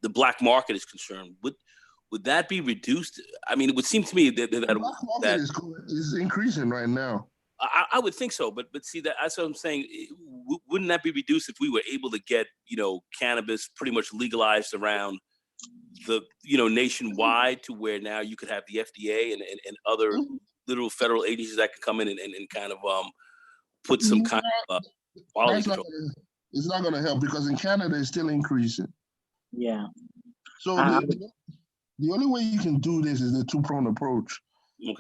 the black market is concerned, would that be reduced? I mean, it would seem to me that The black market is increasing right now. I would think so, but see, that's what I'm saying. Wouldn't that be reduced if we were able to get cannabis pretty much legalized around the nationwide, to where now you could have the FDA and other little federal agencies that could come in and kind of put some kind of quality control. It's not going to help, because in Canada it's still increasing. Yeah. So the only way you can do this is the two-pronged approach: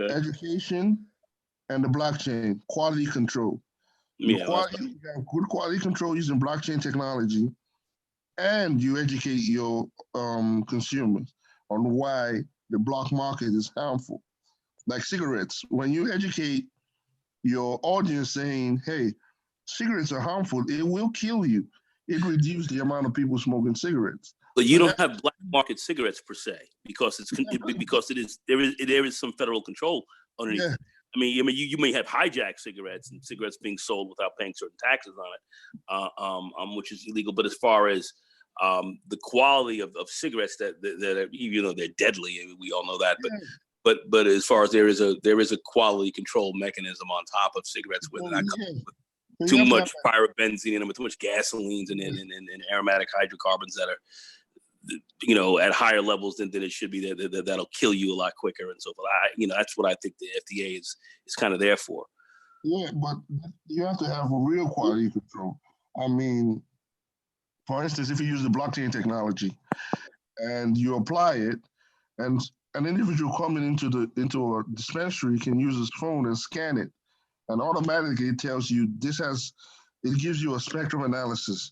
education and the blockchain, quality control. You have good quality control using blockchain technology, and you educate your consumers on why the black market is harmful. Like cigarettes, when you educate your audience saying, hey, cigarettes are harmful, it will kill you. It reduces the amount of people smoking cigarettes. But you don't have black market cigarettes per se because there is some federal control underneath. Yeah. It. I mean, you may have hijacked cigarettes and cigarettes being sold without paying certain taxes on it, which is illegal. But as far as the quality of cigarettes that even though they're deadly, I mean, we all know that. But as far as there is a quality control mechanism on top of cigarettes with too much pyrobenzene in them, with too much gasolines and aromatic hydrocarbons that are at higher levels than it should be, that'll kill you a lot quicker and so forth. That's what I think the FDA is kind of there for. Yeah, but you have to have a real quality control. I mean, for instance, if you use the blockchain technology and you apply it, and an individual coming into a dispensary can use his phone and scan it, and automatically it tells you it gives you a spectrum analysis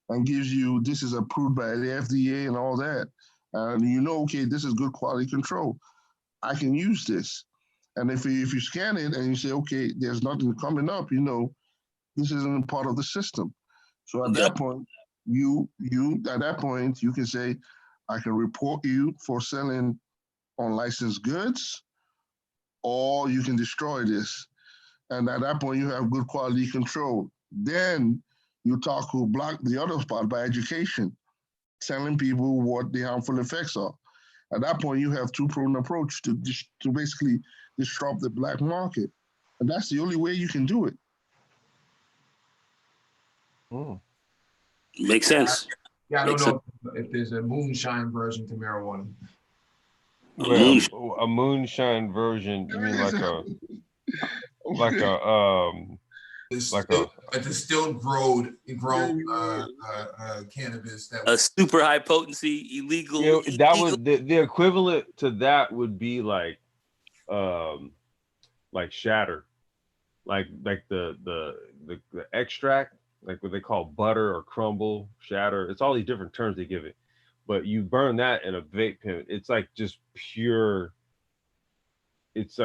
and gives you, this is approved by the FDA and all that. And okay, this is good quality control. I can use this. And if you scan it and you say, okay, there's nothing coming up, this isn't part of the system. So at that point, you can say, I can report you for selling unlicensed goods, or you can destroy this. And at that point, you have good quality control. Then you talk to block the other part by education, telling people what the harmful effects are. At that point, you have two-pronged approach to basically disrupt the black market. And that's the only way you can do it. Makes sense. Yeah, I don't know if there's a moonshine version to marijuana. Well, a moonshine version, you mean a distilled grown cannabis a super high potency illegal. That was the equivalent to that would be like shatter, like the extract, like what they call butter or crumble, shatter. It's all these different terms they give it, but you burn that in a vape pen. It's like just pure. It's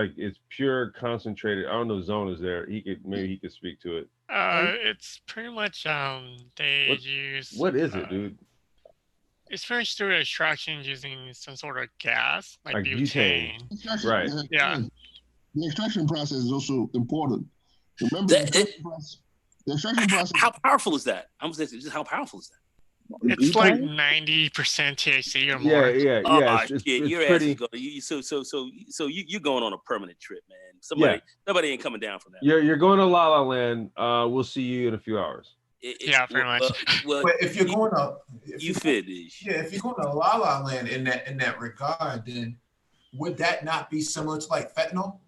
pure concentrated. I don't know. Zone is there. Maybe he could speak to it. It's pretty much they use. What is it, dude? It's finished through extraction using some sort of gas, like butane. Right. Yeah. The extraction process is also important. Remember the extraction process. How powerful is that? I'm saying, just how powerful is that? It's like 90% THC or more. Yeah. It's your pretty... ass is going. So you're going on a permanent trip, man. Nobody ain't coming down from that. You're going to La La Land. We'll see you in a few hours. Pretty much. But if you're going to, if you're going to La La Land in that regard, then would that not be similar to like fentanyl?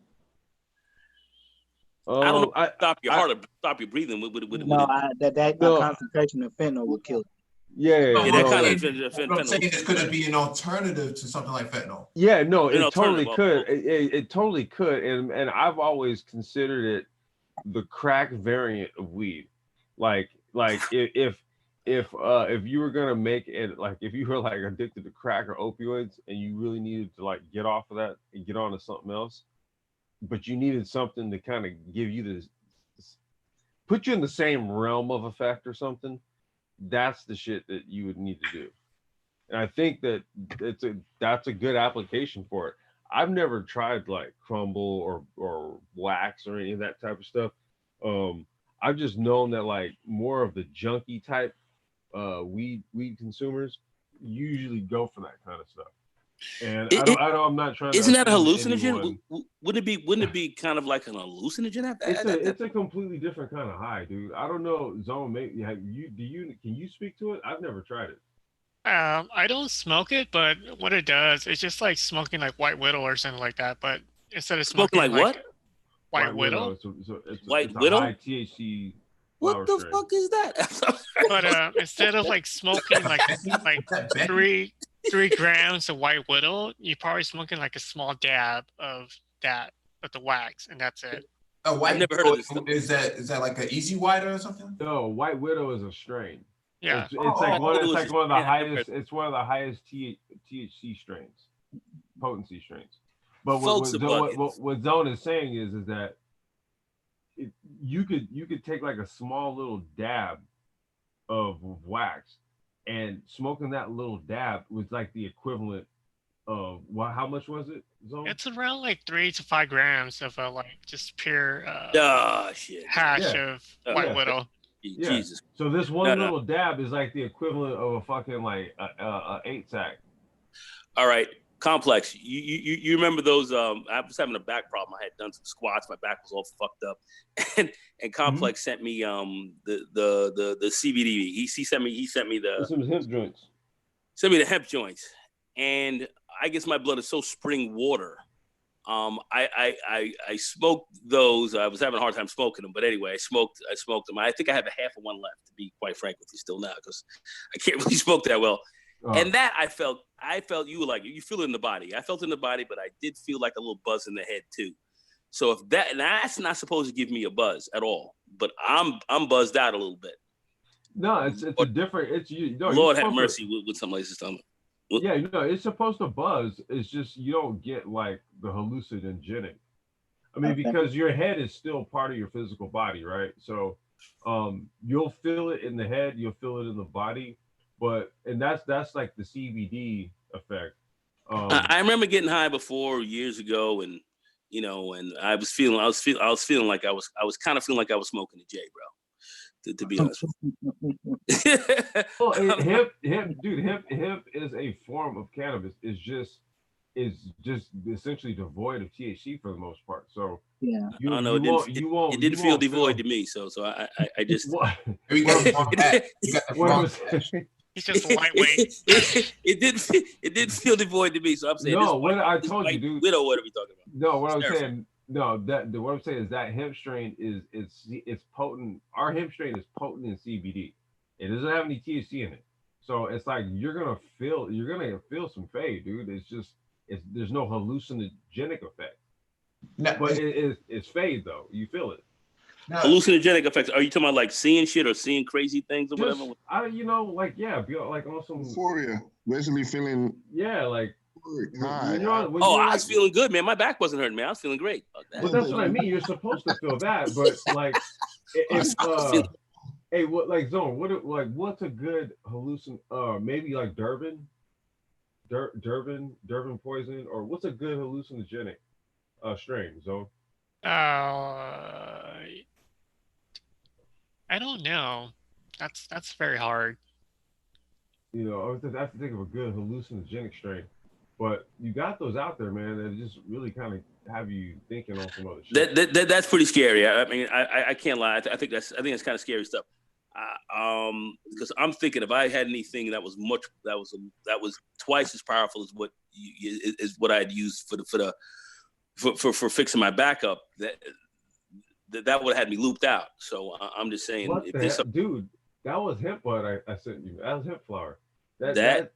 I don't know. Stop your heart, stop your breathing. That concentration of fentanyl will kill you. I'm saying it could be an alternative to something like fentanyl. Yeah, no, it totally could. It totally could, and I've always considered it the crack variant of weed. Like if you were gonna make it, like if you were like addicted to crack or opioids and you really needed to like get off of that and get on to something else, but you needed something to kind of give you this, put you in the same realm of effect or something. That's the shit that you would need to do. And I think that that's a good application for it. I've never tried like crumble or wax or any of that type of stuff. I've just known that like more of the junkie type weed consumers usually go for that kind of stuff. And I'm not trying to. Isn't that a hallucinogen? Wouldn't it be kind of like an hallucinogen? It's a completely different kind of high, dude. I don't know, Zone. Can you speak to it? I've never tried it. I don't smoke it, but what it does, it's just like smoking like White Widow or something like that. But instead of smoking like what? White Widow. It's White Widow. High THC. What the fuck is that? But instead of like smoking like 3 grams of White Widow, you're probably smoking like a small dab of the wax, and that's it. I've never heard of this. Is that like an Easy White or something? No, White Widow is a strain. Yeah. It's like one of the Yeah. highest. It's one of the highest THC strains, potency strains. But Folks are bugging. what Zone is saying is that you could take like a small little dab of wax, and smoking that little dab was like the equivalent of how much was it, Zone? It's around like 3 to 5 grams of like just pure Shit. hash Yeah. of white Yeah. widow. Yeah. Jesus. So this one No. little dab is like the equivalent of a fucking like a 8-sack. All right. Complex. You remember those? I was having a back problem. I had done some squats. My back was all fucked up, and Complex sent me the CBD. He sent me Some hemp joints. Sent me the hemp joints, and I guess my blood is so spring water. I smoked those. I was having a hard time smoking them, but anyway, I smoked them. I think I have a half of one left, to be quite frank with you, still now, because I can't really smoke that well. And that I felt you were like, you feel it in the body. I felt it in the body, but I did feel like a little buzz in the head too. So if that's not supposed to give me a buzz at all, but I'm buzzed out a little bit. No, it's a different. It's you. No, Lord have mercy with something like this stomach. Yeah, it's supposed to buzz. It's just you don't get like the hallucinogenic. I mean, because your head is still part of your physical body, right? So, you'll feel it in the head, you'll feel it in the body. But that's like the CBD effect. I remember getting high before years ago, and and I was feeling like I was kind of feeling like I was smoking a J, bro. To be honest. Well, hemp is a form of cannabis. Is just essentially devoid of THC for the most part. So yeah, it didn't feel devoid to me. So I just. He's just lightweight. It didn't feel devoid to me. So I'm saying no. What I told you, dude. Widow, what are we talking about? No, what I'm saying. No, what I'm saying is that hemp strain it's potent. Our hemp strain is potent in CBD. It doesn't have any THC in it, so it's like you're gonna feel some fade, dude. There's no hallucinogenic effect. No, but it's fade though. You feel it. No. Hallucinogenic effects. Are you talking about like seeing shit or seeing crazy things or whatever? Like on some euphoria, basically feeling. Yeah, like. I was feeling good, man. My back wasn't hurting, man. I was feeling great. But that's what I mean. You're supposed to feel that, but like, hey, what like Zone? What's a good maybe like Durban poison, or what's a good hallucinogenic strain, Zone? I don't know. That's very hard. I have to think of a good hallucinogenic strain. But you got those out there, man, that just really kind of have you thinking on some other shit. That's pretty scary. I mean, I can't lie. I think that's kind of scary stuff. Because I'm thinking if I had anything that was twice as powerful as what I'd used for fixing my back up, that would have had me looped out. So I'm just saying, dude, that was hemp bud I sent you. That was hemp flower. That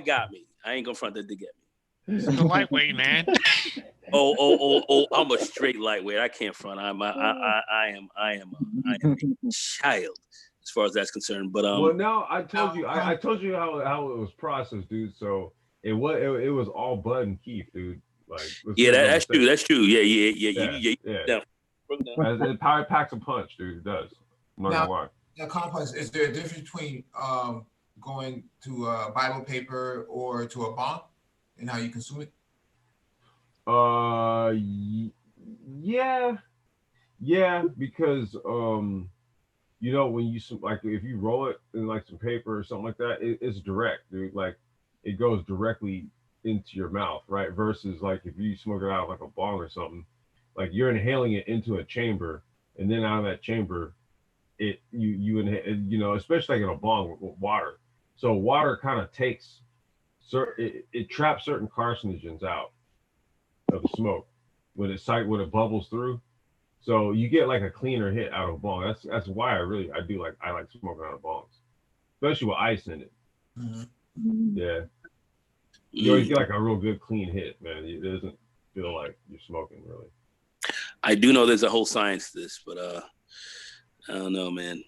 got me. I ain't gonna front that to get me. It's the lightweight, man. Oh! I'm a straight lightweight. I can't front. I am a child as far as that's concerned. But well, now I told you how it was processed, dude. So it was all Bud and Keith, dude. Like that's true. That's true. Yeah. It power packs a punch, dude. It does. I'm not gonna lie. Now, Complex, is there a difference between going to a Bible paper or to a bong and how you consume it? Yeah, because when you like if you roll it in like some paper or something like that, it's direct, dude. Like it goes directly into your mouth, right? Versus like if you smoke it out of like a bong or something, like you're inhaling it into a chamber, and then out of that chamber, you inhale, especially like in a bong with water. So water kind of takes it traps certain carcinogens out of the smoke when it bubbles through. So you get like a cleaner hit out of a bong. That's why I like smoking out of bongs, especially with ice in it. Mm-hmm. Yeah, you always get like a real good clean hit, man. It doesn't feel like you're smoking really. I do know there's a whole science to this, but I don't know, man.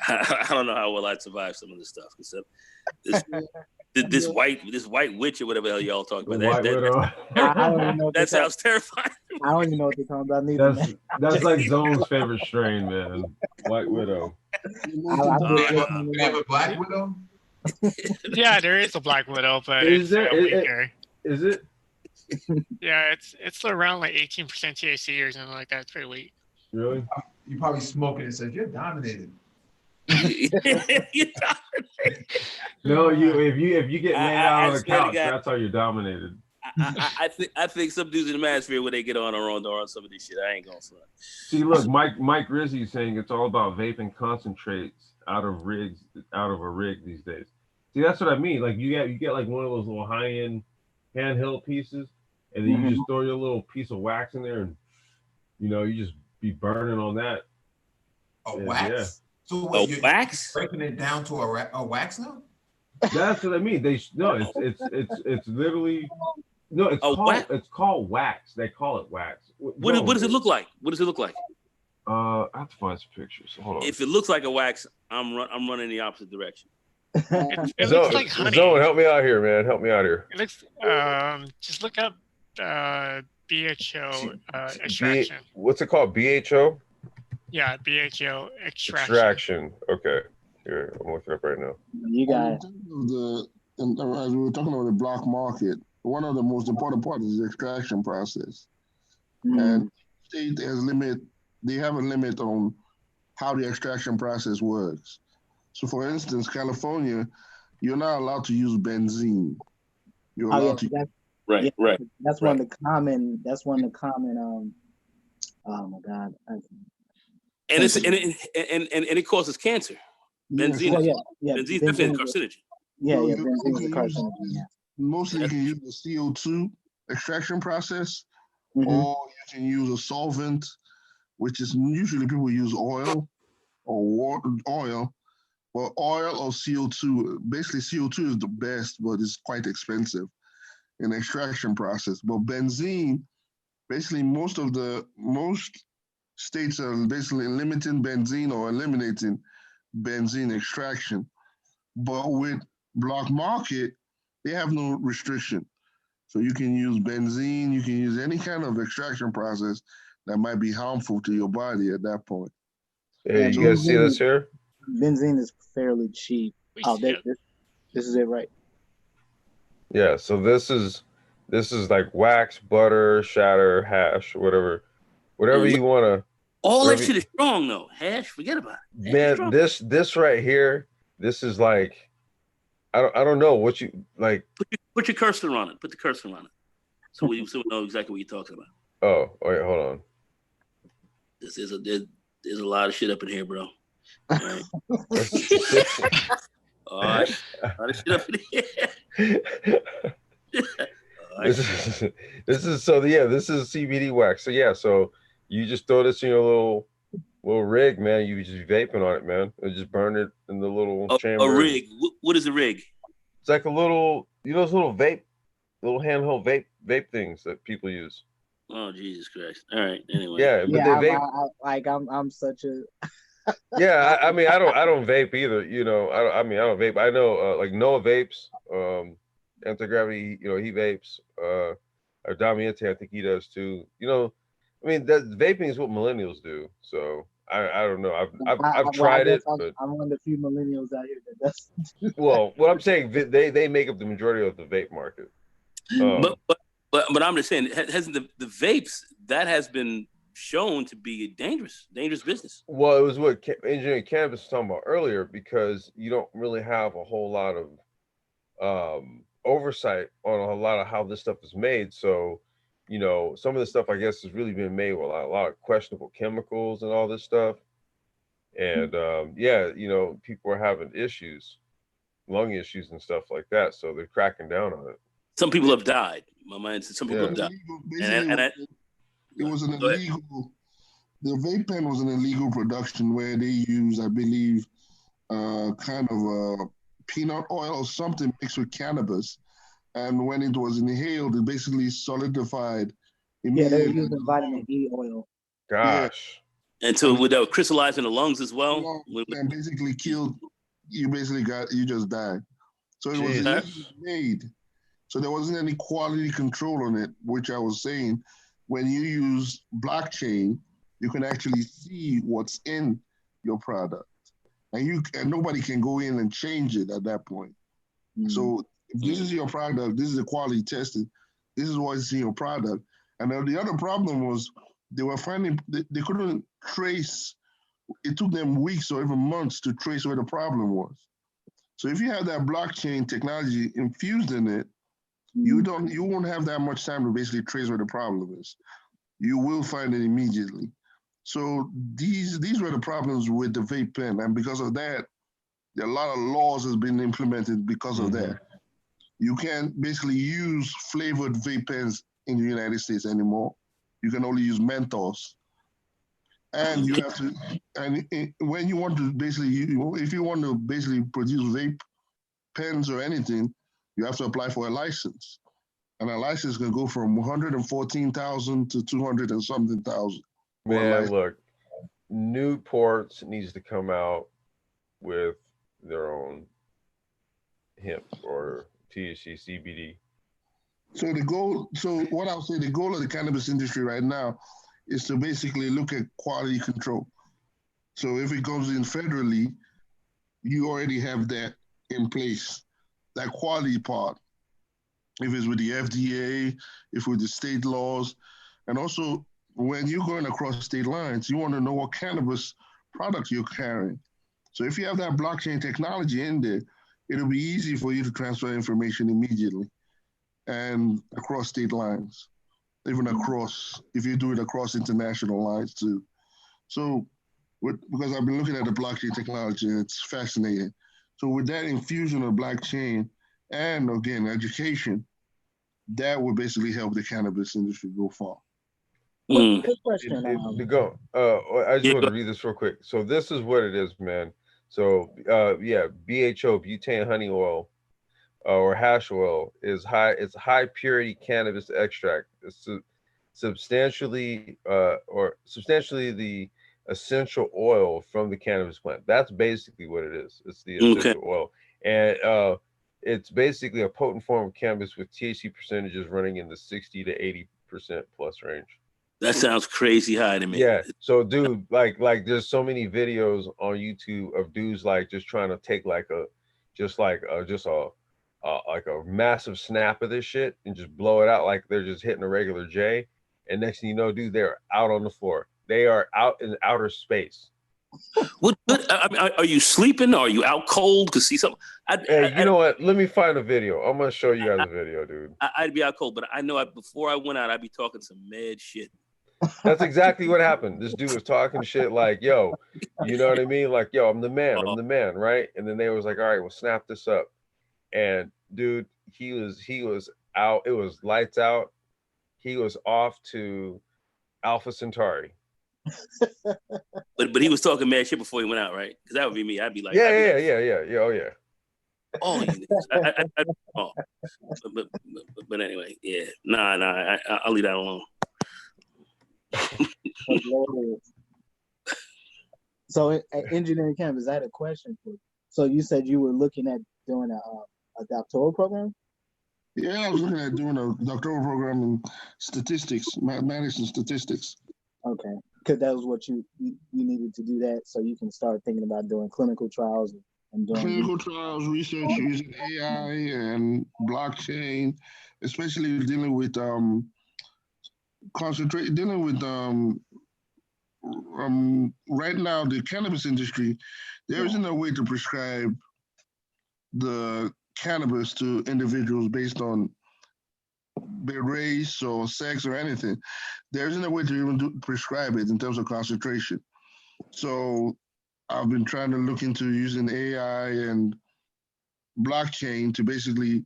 I don't know how well I'd survive some of this stuff. This white witch or whatever the hell y'all talk about. White Widow. I don't even know. That sounds terrifying. I don't even know what they're talking about neither. That's like Zone's favorite strain, man. White Widow. We have a Black Widow. Yeah, there is a Black Widow, but Is it's there? weaker. Is it? Yeah, it's around like 18% THC or something like that. It's pretty weak. Really? You probably smoking and says you're dominated. No, if you get laid out on the swear to couch, God. that's how you're dominated. I think some dudes in the manosphere when they get on or on some of this shit, I ain't gonna front. See, look, Mike Rizzi is saying it's all about vaping concentrates out of a rig these days. See, that's what I mean. Like you get like one of those little high-end handheld pieces, and then you just throw your little piece of wax in there, and you just be burning on that. Wax? Yeah. So what, you're wax? Breaking it down to a wax now? That's what I mean. It's literally it's called wax. They call it wax. What does it look like? What does it look like? I have to find some pictures. Hold on. If it looks like a wax, I'm running the opposite direction. It looks like honey. Zone, help me out here, man. Help me out here. It looks. Just look up BHO extraction. What's it called? BHO? Yeah, BHO extraction. Extraction. Okay. Here, I'm looking it up right now. You got As we were talking about the black market, one of the most important parts is the extraction process. And state has they have a limit on how the extraction process works. So for instance, California, you're not allowed to use benzene. You're allowed to Right. That's one of the common. Oh my God. And it causes cancer. Benzene. Benzene is definitely a carcinogen. Benzene is a carcinogen. Yeah. Mostly you can use the CO2 extraction process, or you can use a solvent, which is usually people use oil or oil. Well, oil or CO2. Basically, CO2 is the best, but it's quite expensive in the extraction process. But benzene, basically, most states are basically limiting benzene or eliminating benzene extraction. But with black market, they have no restriction. So you can use benzene, you can use any kind of extraction process that might be harmful to your body at that point. Hey, you guys see this here? Benzene is fairly cheap. This is it, right? Yeah, so this is like wax, butter, shatter, hash, whatever you want to. All that shit is strong though. Hash, forget about it. Man, this right here, this is like, I don't know what you like. Put your cursor on it. Put the cursor on it, so we know exactly what you're talking about. Oh, wait, hold on. There's a lot of shit up in here, bro. All right. All right. A lot of shit up in here. This is CBD wax. So yeah, so you just throw this in your little rig, man. You just vaping on it, man. And just burn it in the little chamber. A rig. What is a rig? It's like a little, those little handheld vape things that people use. Oh, Jesus Christ! All right. Anyway. Yeah, but they vape. I'm such a. Yeah, I mean, I don't vape either. I don't vape. I know like Noah vapes, Anti-Gravity, he vapes. Damiente, I think he does too. I mean, that vaping is what millennials do. So I don't know. I've tried it, but I'm one of the few millennials out here that does. Well, what I'm saying, they make up the majority of the vape market. But I'm just saying, hasn't the vapes that has been shown to be a dangerous business? Well, it was what engineering cannabis was talking about earlier, because you don't really have a whole lot of oversight on a lot of how this stuff is made. So, some of the stuff, I guess, has really been made with a lot of questionable chemicals and all this stuff. And people are having issues, lung issues and stuff like that. So they're cracking down on it. Some people have died. My mind says some people have died. It was an illegal. The vape pen was an illegal production where they used, I believe, kind of peanut oil or something mixed with cannabis, and when it was inhaled, it basically solidified. Yeah, they were using vitamin E oil. Gosh. And so without crystallizing the lungs as well. And basically killed, you just died. So it was Jeez. illegally made. So there wasn't any quality control on it, which I was saying, when you use blockchain, you can actually see what's in your product. And nobody can go in and change it at that point. So if this is your product, this is the quality tested, this is what's in your product. And then the other problem was they were finding, they couldn't trace, it took them weeks or even months to trace where the problem was. So if you have that blockchain technology infused in it, you won't have that much time to basically trace where the problem is. You will find it immediately. So these were the problems with the vape pen. And because of that, a lot of laws has been implemented because of that. You can't basically use flavored vape pens in the United States anymore. You can only use Mentos. And you have to, when you want to basically, if you want to basically produce vape pens or anything, you have to apply for a license. And a license can go from 114,000 to 200 and something thousand. Man, look, Newports needs to come out with their own hemp or THC, CBD. So what I'll say, the goal of the cannabis industry right now is to basically look at quality control. So if it goes in federally, you already have that in place, that quality part. If it's with the FDA, if with the state laws, and also when you're going across state lines, you want to know what cannabis product you're carrying. So if you have that blockchain technology in there, it'll be easy for you to transfer information immediately and across state lines, even across, if you do it across international lines too. So because I've been looking at the blockchain technology, it's fascinating. So with that infusion of blockchain and again, education, that would basically help the cannabis industry go far. Quick question. I just want to read this real quick. So this is what it is, man. So yeah, BHO, butane honey oil, or hash oil is high. It's high purity cannabis extract. It's substantially the essential oil from the cannabis plant. That's basically what it is. It's the essential oil, and it's basically a potent form of cannabis with THC percentages running in the 60 to 80% plus range. That sounds crazy high to me. Yeah. So, dude, like there's so many videos on YouTube of dudes like just trying to take like a massive snap of this shit and just blow it out like they're just hitting a regular J. And next thing you know, dude, they're out on the floor. They are out in outer space. I mean, are you sleeping? Or are you out cold? Cause see something. You know what? Let me find a video. I'm gonna show you guys a video, dude. I'd be out cold, but I know before I went out, I'd be talking some mad shit. That's exactly what happened. This dude was talking shit like, yo, you know what I mean? Like, yo, I'm the man, right? And then they was like, all right, well, snap this up. And dude, he was out. It was lights out. He was off to Alpha Centauri. But he was talking mad shit before he went out, right? Because that would be me. I'd be like, yeah. Oh yeah. Oh, but anyway, yeah. Nah. I'll leave that alone. So, engineering cannabis, I had a question for you. So, you said you were looking at doing a doctoral program? Yeah, I was looking at doing a doctoral program in statistics, mathematics and statistics. Okay, because that was what you needed to do that, so you can start thinking about doing clinical trials and doing clinical trials, research using AI and blockchain, especially dealing with right now the cannabis industry, there isn't a way to prescribe the cannabis to individuals based on their race or sex or anything. There isn't a way to even prescribe it in terms of concentration. So I've been trying to look into using AI and blockchain to basically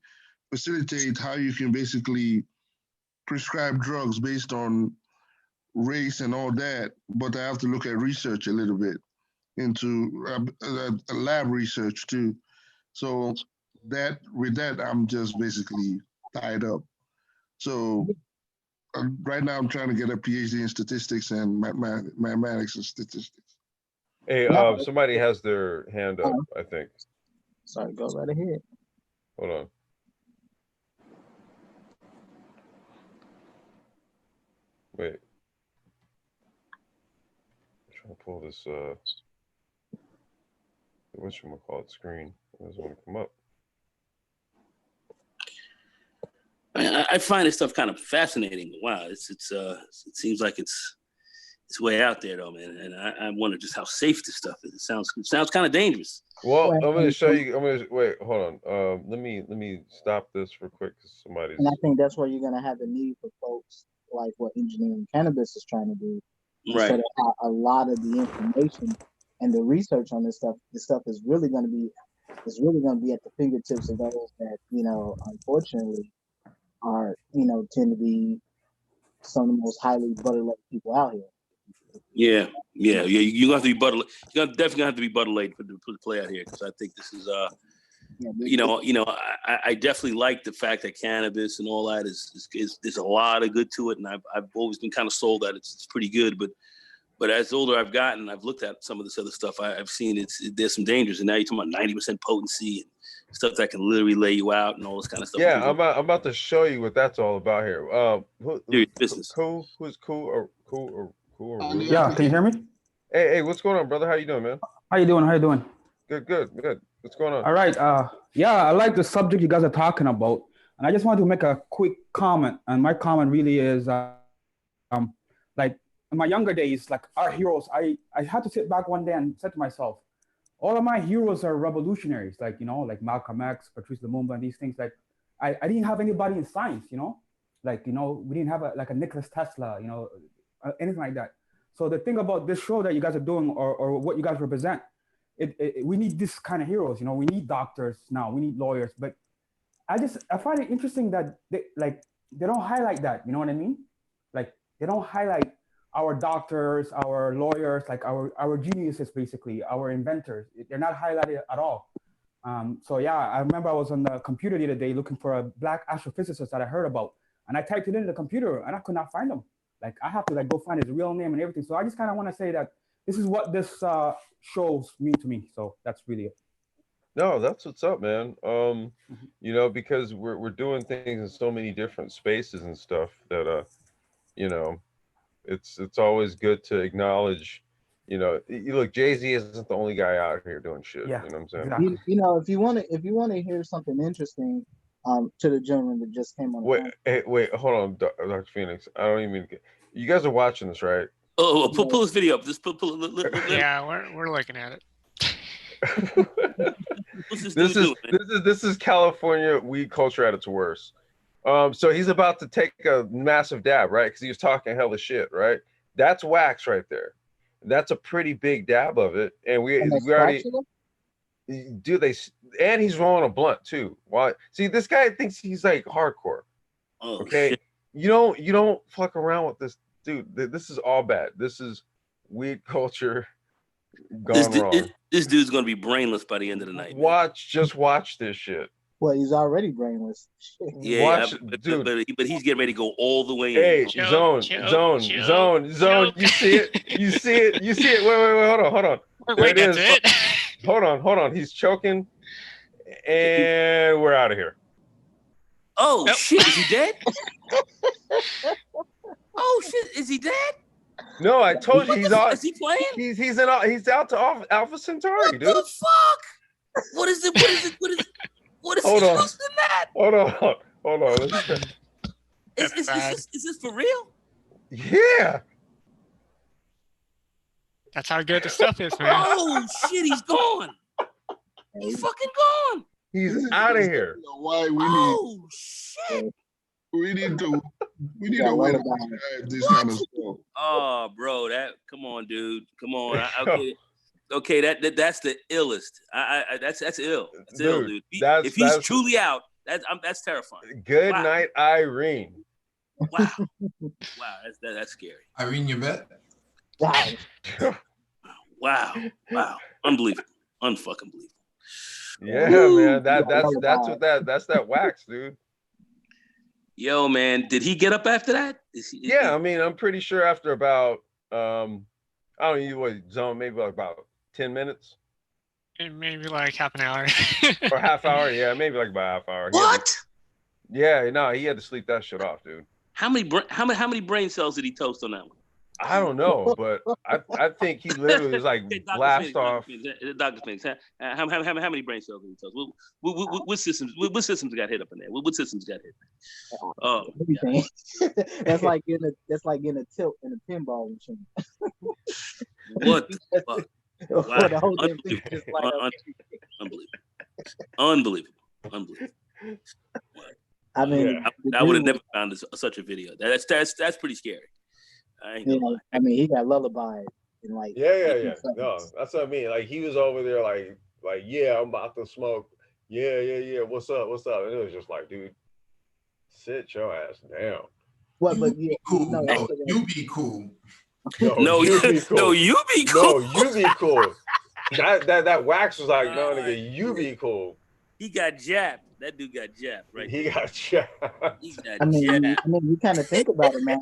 facilitate how you can basically prescribe drugs based on race and all that, but I have to look at research a little bit into lab research too. So with that, I'm just basically tied up. So Right now, I'm trying to get a PhD in statistics and mathematics and statistics. Hey, No. somebody has their hand up, I think. Sorry, go right ahead. Hold on. Wait. I'm trying to pull this whatchamacallit screen. It doesn't want to come up. I find this stuff kind of fascinating. Wow, it seems like it's way out there though, man. And I wonder just how safe this stuff is. It sounds kind of dangerous. Well, I'm going to show you. Wait, hold on. Let me stop this real quick because somebody's. And I think that's where you're gonna have a need for folks like what engineering cannabis is trying to do. Right. So that a lot of the information and the research on this stuff is really going to be at the fingertips of those that, unfortunately are, tend to be some of the most highly butter laden people out here. Yeah. You have to be You're definitely have to be butter laden for the play out here, because I think this is I definitely like the fact that cannabis and all that is there's a lot of good to it, and I've always been kind of sold that it's pretty good, but as older I've gotten, I've looked at some of this other stuff. I've seen there's some dangers, and now you're talking about 90% potency and stuff that can literally lay you out and all this kind of stuff. Yeah, I'm about to show you what that's all about here. Business. Who's cool? Yeah, can you hear me? Hey, what's going on, brother? How you doing, man? How you doing? Good. What's going on? All right. Yeah, I like the subject you guys are talking about, and I just wanted to make a quick comment. And my comment really is, like in my younger days, like our heroes, I had to sit back one day and said to myself, all of my heroes are revolutionaries, like like Malcolm X, Patrice Lumumba, and these things. Like I didn't have anybody in science, like we didn't have a Nicholas Tesla, anything like that. So the thing about this show that you guys are doing, or what you guys represent, we need this kind of heroes. We need doctors now, we need lawyers. But I find it interesting that they don't highlight that. You know what I mean? Like they don't highlight our doctors, our lawyers, like our geniuses, basically our inventors. They're not highlighted at all. So yeah, I remember I was on the computer the other day looking for a black astrophysicist that I heard about, and I typed it into the computer and I could not find him. Like I have to go find his real name and everything. So I just kind of want to say that this is what this shows mean to me. So that's really it. No, that's what's up, man. Because we're doing things in so many different spaces and stuff that it's always good to acknowledge. Look, Jay-Z isn't the only guy out here doing shit. Yeah, you know what I'm saying? Exactly. If you want to hear something interesting, to the gentleman that just came on. Wait, hold on, Dr. Phoenix. I don't even get. You guys are watching this, right? Oh, pull this video up. Just pull. Yeah, we're looking at it. This is California weed culture at its worst. So he's about to take a massive dab, right? Because he was talking hella shit, right? That's wax right there. That's a pretty big dab of it, and we already. And he's rolling a blunt too. Why? See, this guy thinks he's like hardcore. Oh, okay, shit. you don't fuck around with this, dude. This is all bad. This is weed culture gone wrong. This dude's gonna be brainless by the end of the night. Just watch this shit. Well, he's already brainless. Yeah, but he's getting ready to go all the way in. Hey, zone. You see it. Wait, hold on. Wait, that's it. Hold on. He's choking, and we're out of here. Oh shit! Is he dead? Oh shit! Is he dead? No, I told you he's out. Is he playing? He's out to Alpha Centauri, dude. What the fuck? What is it? What is Hold he on. worse than that? Hold on. Is this for real? Yeah. That's how good the stuff is, man. Oh shit! He's gone. He's fucking gone. He's out of here. Why Shit! we need to wait this kind of stuff. Oh, bro, come on, dude. Come on. Okay, that's the illest. That's ill. That's ill, dude. If he's truly out, that's terrifying. Good night, Irene. Wow, that's scary. Irene, you bet. Wow, unbelievable, unfucking believable. Yeah, man. That's that wax, dude. Yo, man, did he get up after that? Yeah, I mean, I'm pretty sure after about I don't know what zone, maybe like about 10 minutes And maybe like half an hour. or half hour. Yeah, maybe like about half hour. What? Yeah, no, he had to sleep that shit off, dude. How many brain cells did he toast on that one? I don't know, but I think he literally was like blast off. Dr. Sphinx, how many brain cells did he toast? What systems got hit up in there? What systems got hit? Oh, everything. That's like getting a tilt in a pinball machine. What the fuck? Wow. The whole thing just Unbelievable. I mean, I would have never found such a video. That's pretty scary. I mean, he got lullabied in like Yeah. No, that's what I mean. Like he was over there, like yeah, I'm about to smoke. Yeah. What's up? And it was just like, dude, sit your ass down. What? But yeah, cool. No, you be cool. No, you be cool. No, you be cool. No, you be cool. That wax was like, no, nigga, you be cool. He got jabbed. That dude got jabbed, right? He got jabbed. I mean, you kind of think about it, man.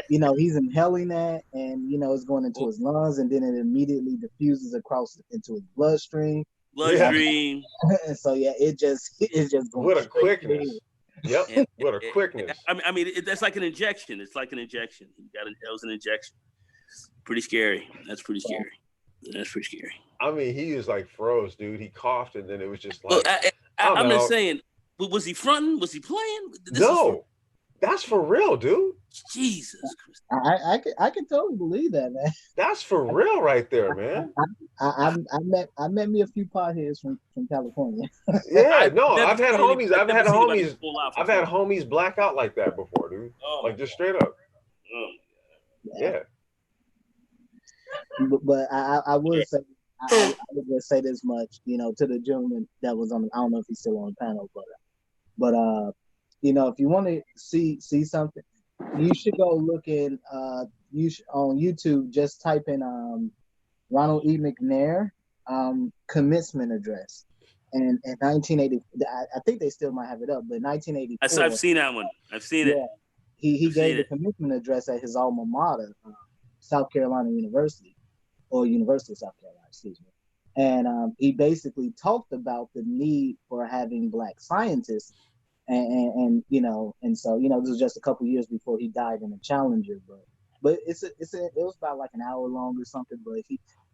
You know, he's inhaling that, and you know, it's going into his lungs, and then it immediately diffuses across into his bloodstream. And so yeah, it's just going. What a quickness! Yep. What a quickness! I mean, that's like an injection. It's like an injection. That was an injection. Pretty scary. That's pretty scary. I mean, he was like froze, dude. He coughed, and then it was just like. I'm just saying. Was he fronting? Was he playing? No, that's for real, dude. Jesus Christ. I can totally believe that, man. That's for real, right there, man. I met me a few potheads from California. Yeah, no, I've had homies black out like that before, dude. Like just straight up. Yeah. But I would say I would just say this much, you know, to the gentleman that was on. I don't know if he's still on the panel, but you know, if you want to see something, you should go look in. On YouTube, just type in Ronald E. McNair commencement address, and in 1980, I think they still might have it up, but 1984. I've seen that one. I've seen it. He gave the commencement address at his alma mater, South Carolina University, or University of South Carolina, excuse me. And he basically talked about the need for having Black scientists, and you know, and so you know, this was just a couple years before he died in a Challenger, but it was about like an hour long or something. But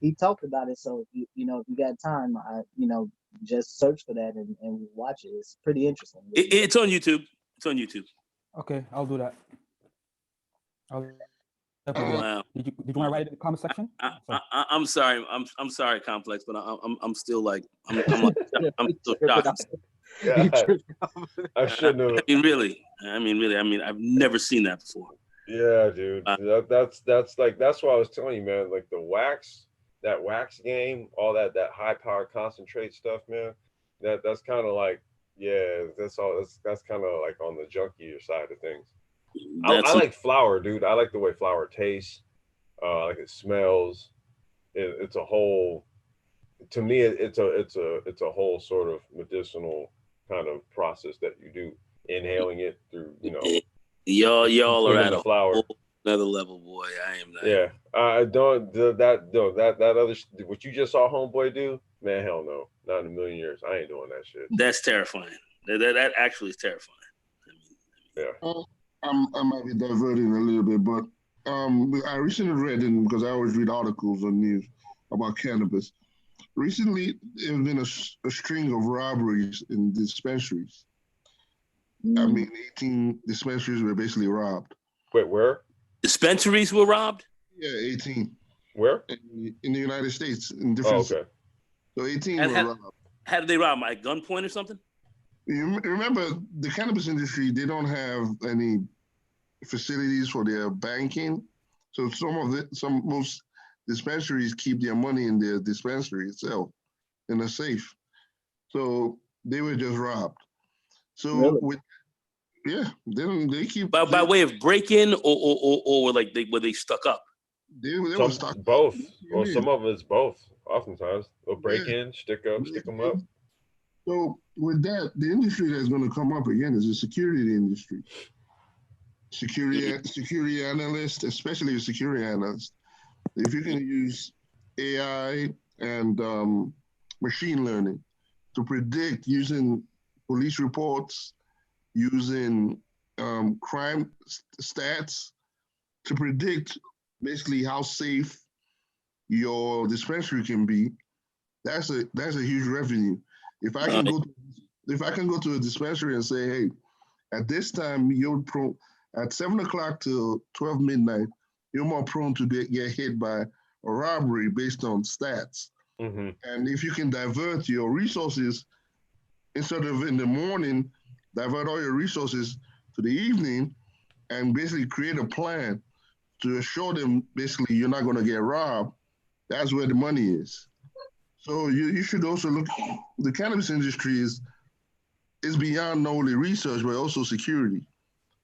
he talked about it, so you know, if you got time, you know, just search for that and watch it. It's pretty interesting. It's on YouTube. It's on YouTube. Okay, I'll do that. Wow. Did you want to write it in the comment section? I'm sorry. I'm sorry, Complex, but I'm still like I'm still shocked. Yeah, I shouldn't have. I mean, I've never seen that before. Yeah, dude. That's why I was telling you, man. Like that wax game, all that high power concentrate stuff, man. That's kind of like, yeah, that's kind of like on the junkier side of things. I like flower, dude. I like the way flower tastes. Like it smells. It's a whole. To me, it's a whole sort of medicinal kind of process that you do, inhaling it through, you know. Y'all are at a flower. whole another level, boy. I am not. Yeah, I don't that other what you just saw homeboy do, man. Hell no, not in a million years. I ain't doing that shit. That's terrifying. That actually is terrifying. Yeah. I might be diverting a little bit, but I recently read because I always read articles on news about cannabis. Recently, there's been a string of robberies in dispensaries. I mean, 18 dispensaries were basically robbed. Wait, where? Dispensaries were robbed? Yeah, 18. Where? In the United States, in different. Oh, okay. So 18 were robbed. How did they rob? At gunpoint or something? You remember the cannabis industry? They don't have any facilities for their banking, so most dispensaries keep their money in their dispensary itself in a safe. So they were just robbed. So then they keep by way of break-in or like were they stuck up? They were stuck both. Well, some of it's both. Oftentimes they'll break in, stick them up. So with that, the industry that's going to come up again is the security industry. security analyst, especially a security analyst. If you can use AI and machine learning to predict using police reports, using crime stats to predict basically how safe your dispensary can be, that's a huge revenue. If I can go to a dispensary and say, hey, at this time at 7 o'clock to 12 midnight, you're more prone to get hit by a robbery based on stats. Mm-hmm. And if you can divert your resources instead of in the morning, divert all your resources to the evening and basically create a plan to assure them basically you're not going to get robbed, that's where the money is. So you should also look, the cannabis industry is beyond not only research, but also security.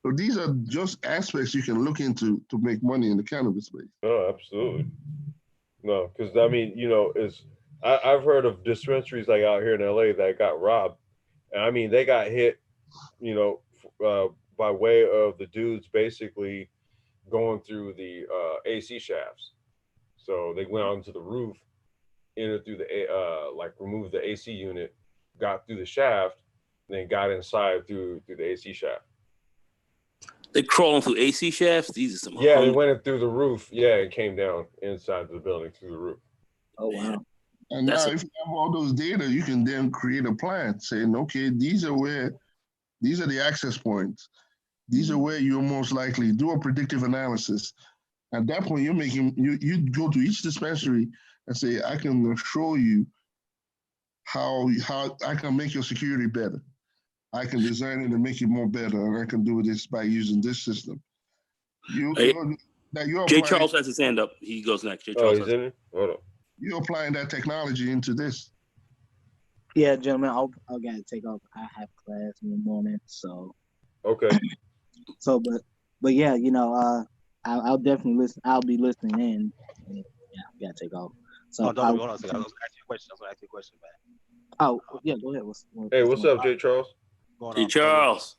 So these are just aspects you can look into to make money in the cannabis space. Oh, absolutely. No, because I mean, I've heard of dispensaries like out here in LA that got robbed, and I mean they got hit, by way of the dudes basically going through the AC shafts. So they went onto the roof, entered through the removed the AC unit, got through the shaft, then got inside through the AC shaft. They crawling through AC shafts. These are some. Yeah, they went in through the roof. Yeah, it came down inside the building through the roof. Oh wow! And now, if you have all those data, you can then create a plan saying, okay, these are the access points. These are where you're most likely do a predictive analysis. At that point, you go to each dispensary and say, I can assure you how I can make your security better. I can design it and make it more better, and I can do this by using this system. Jay Charles has his hand up. He goes next. Jay Charles he's in it? Hold on. You're applying that technology into this. Yeah, gentlemen, I'll gotta take off. I have class in the morning, so. Okay. So, but yeah, I'll definitely listen. I'll be listening in. Yeah, I gotta take off. So, hold on a second. I was gonna ask you a question, man. Oh, yeah, go ahead. What's up, Jay Charles? Jay Charles.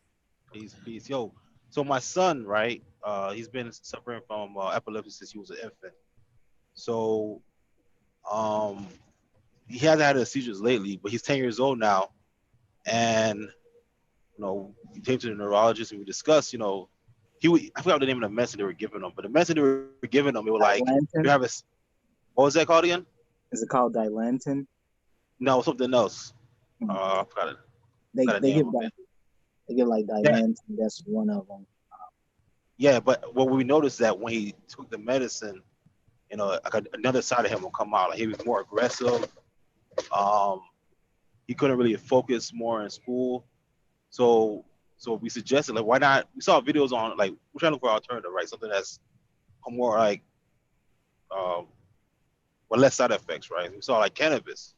Peace. Yo, so my son, right? He's been suffering from epilepsy since he was an infant. So, he hasn't had his seizures lately, but he's 10 years old now, and we came to the neurologist and we discussed, I forgot the name of the medicine they were giving him, but the medicine they were giving him, it was like, you have what was that called again? Is it called Dilantin? No, something else. I forgot it. They give like Dilantin. Yeah. That's one of them. Yeah, but what we noticed that when he took the medicine, another side of him will come out. Like he was more aggressive. He couldn't really focus more in school. So we suggested, like, why not? We saw videos on, like, we're trying to look for an alternative, right? Something that's more like, with less side effects, right? We saw like cannabis,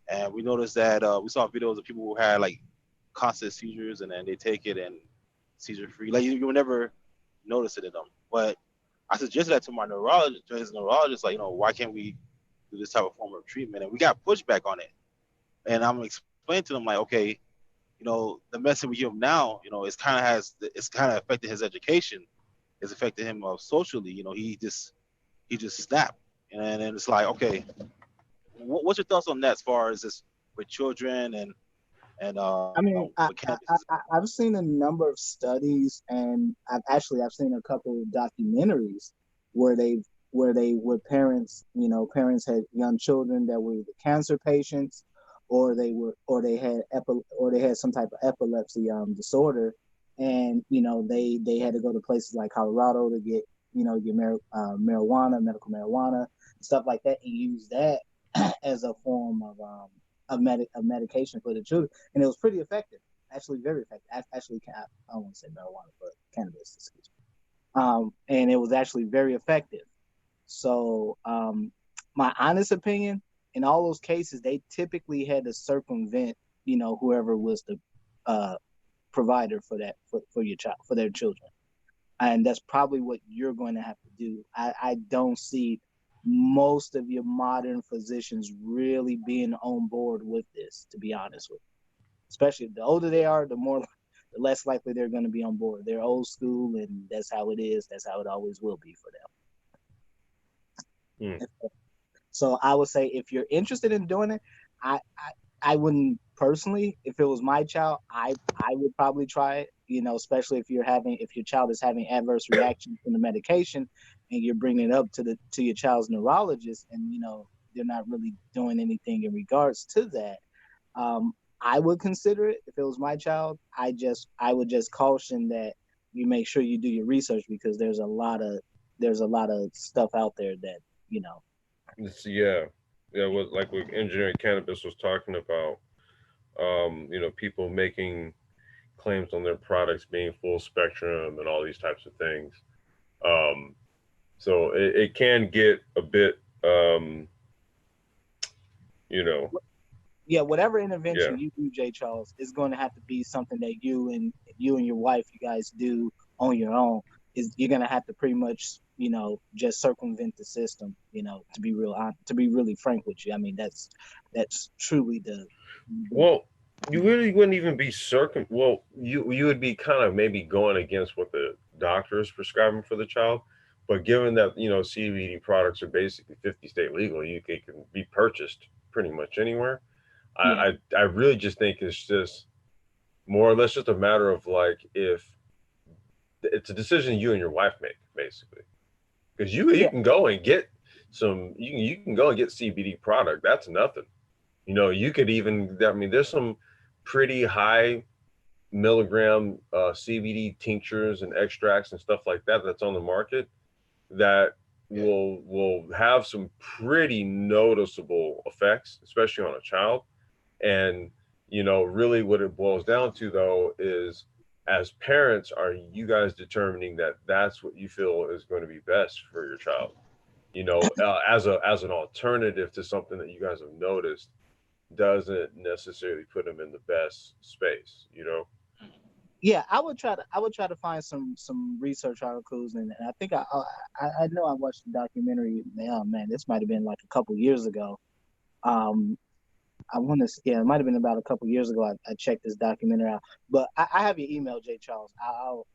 and we noticed that we saw videos of people who had like constant seizures, and then they take it and seizure free. Like you would never notice it in them. But I suggested that to my neurologist, like, why can't we do this type of form of treatment? And we got pushback on it. And I'm explaining to them, like, okay, the medicine we give him now, it's kind of affected his education. It's affected him socially. He just snapped. And then it's like, okay, what's your thoughts on that as far as this with children and I mean, I've seen a number of studies, and I've seen a couple of documentaries where parents had young children that were either cancer patients or they had some type of epilepsy disorder, and they had to go to places like Colorado to get marijuana, medical marijuana, stuff like that, and use that as a form of medication for the children, and it was pretty effective, actually very effective. Actually, I don't want to say marijuana, but cannabis, excuse me. And it was actually very effective. So, my honest opinion, in all those cases, they typically had to circumvent, whoever was the provider for that for your child, for their children, and that's probably what you're going to have to do. I don't see most of your modern physicians really being on board with this, to be honest with you. Especially the older they are, the more the less likely they're going to be on board. They're old school, and that's how it is. That's how it always will be for them. So I would say if you're interested in doing it, I wouldn't personally. If it was my child, I would probably try it. You know, especially if your child is having adverse reactions to the medication, and you're bringing it up to your child's neurologist, and you know they're not really doing anything in regards to that. I would consider it if it was my child. I would just caution that you make sure you do your research, because there's a lot of stuff out there that, you know. Yeah, what like what engineering cannabis was talking about. You know, people making claims on their products being full spectrum and all these types of things. So it can get a bit, you know. Yeah, whatever intervention you do, Jay Charles, is going to have to be something that you and your wife, you guys do on your own. You're going to have to pretty much, you know, just circumvent the system, you know, to be really frank with you. I mean, that's truly the. Well, you really wouldn't even be well, you would be kind of maybe going against what the doctor is prescribing for the child. But given that, you know, CBD products are basically 50 state legal, they can be purchased pretty much anywhere. I really just think it's just more or less just a matter of like, if it's a decision you and your wife make, basically, because you can go and get you can go and get CBD product. That's nothing. You know, you could even, I mean, there's some pretty high milligram CBD tinctures and extracts and stuff like that that's on the market that will have some pretty noticeable effects, especially on a child. And, you know, really what it boils down to, though, is as parents, are you guys determining that that's what you feel is going to be best for your child? You know, as an alternative to something that you guys have noticed doesn't necessarily put them in the best space, you know? Yeah, I would try to find some research articles, and I think I know I watched the documentary. Oh man, this might have been like a couple years ago. I want to, it might have been about a couple years ago. I checked this documentary out, but I have your email, Jay Charles. I'll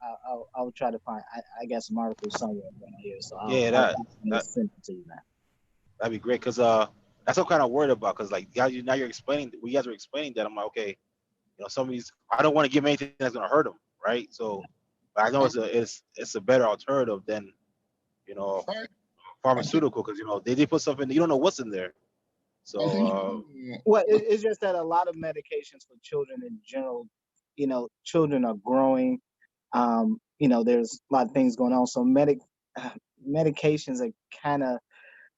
try to find. I got some articles somewhere around here, so I'll send it to you, man. That'd be great, because that's what I'm kind of worried about. Because like now you're explaining, you guys are explaining that, I'm like, okay, you know, some of these, I don't want to give them anything that's gonna hurt them, right? So, but I know it's a better alternative than, you know, pharmaceutical, because you know they put stuff in, you don't know what's in there. So, well, it's just that a lot of medications for children in general, you know, children are growing. You know, there's a lot of things going on. So medications are kind of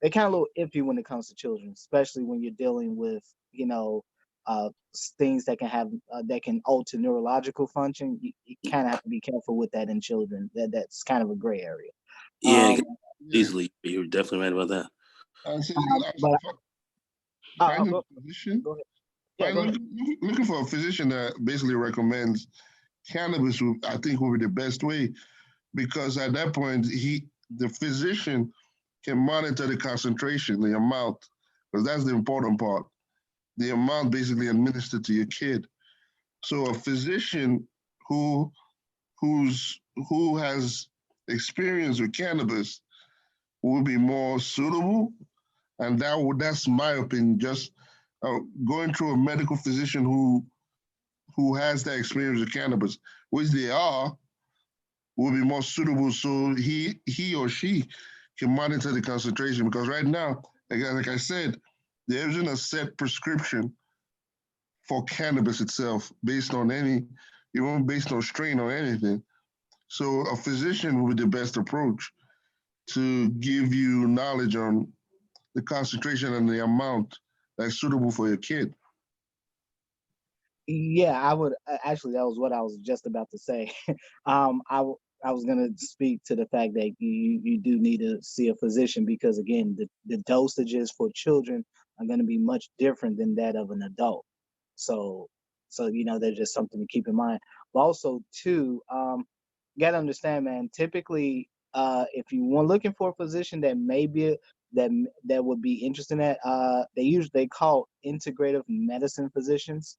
a little iffy when it comes to children, especially when you're dealing with, you know, things that can alter neurological function. You kind of have to be careful with that in children. That's kind of a gray area. Yeah, easily. You're definitely right about that. Find a physician. Go ahead. Looking for a physician that basically recommends cannabis, I think, will be the best way, because at that point, the physician can monitor the concentration, the amount, because that's the important part. The amount basically administered to your kid. So a physician who has experience with cannabis will be more suitable. And that's my opinion. Just going through a medical physician who has that experience with cannabis, which they are, will be more suitable. So he or she can monitor the concentration. Because right now, like I said, there isn't a set prescription for cannabis itself based on strain or anything. So a physician will be the best approach to give you knowledge on the concentration and the amount that's suitable for your kid. Yeah, I would actually. That was what I was just about to say. I was going to speak to the fact that you do need to see a physician, because again, the dosages for children are going to be much different than that of an adult. So you know, there's just something to keep in mind. But also too, you got to understand, man. Typically, if you want looking for a physician that maybe that would be interested in that, they call integrative medicine physicians.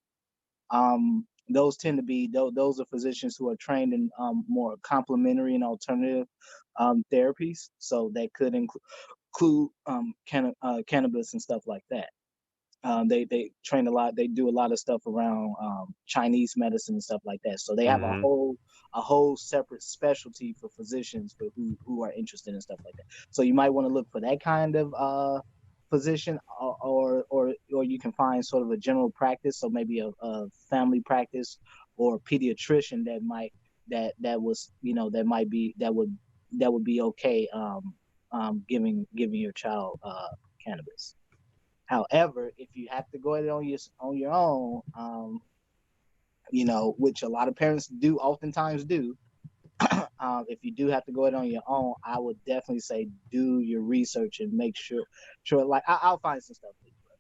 those tend to be those are physicians who are trained in more complementary and alternative therapies. So that could include cannabis and stuff like that. They train a lot. They do a lot of stuff around Chinese medicine and stuff like that. So they have a whole separate specialty for physicians for who are interested in stuff like that. So you might want to look for that kind of physician, or you can find sort of a general practice. So maybe a family practice or a pediatrician that would be okay giving your child cannabis. However, if you have to go at it on your own, which a lot of parents oftentimes do, if you do have to go at it on your own, I would definitely say do your research and make sure. Like I'll find some stuff for you, bro.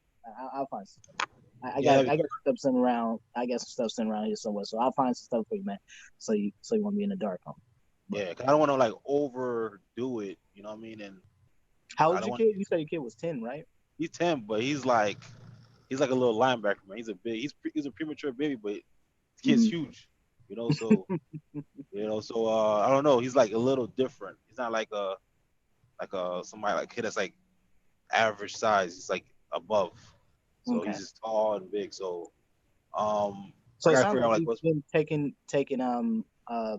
I'll find some stuff. I got some stuff sitting around. I got some stuff sitting around here somewhere, so I'll find some stuff for you, man. So you won't be in the dark on it. Yeah, cause I don't want to like overdo it. You know what I mean? And how old's your kid? You said your kid was 10, right? He's 10, but he's like a little linebacker, man. He's a premature baby, but his kid's huge. So I don't know. He's like a little different. He's not like somebody like kid that's like average size. He's like above. So he's just tall and big. So so it sounds like he's been taking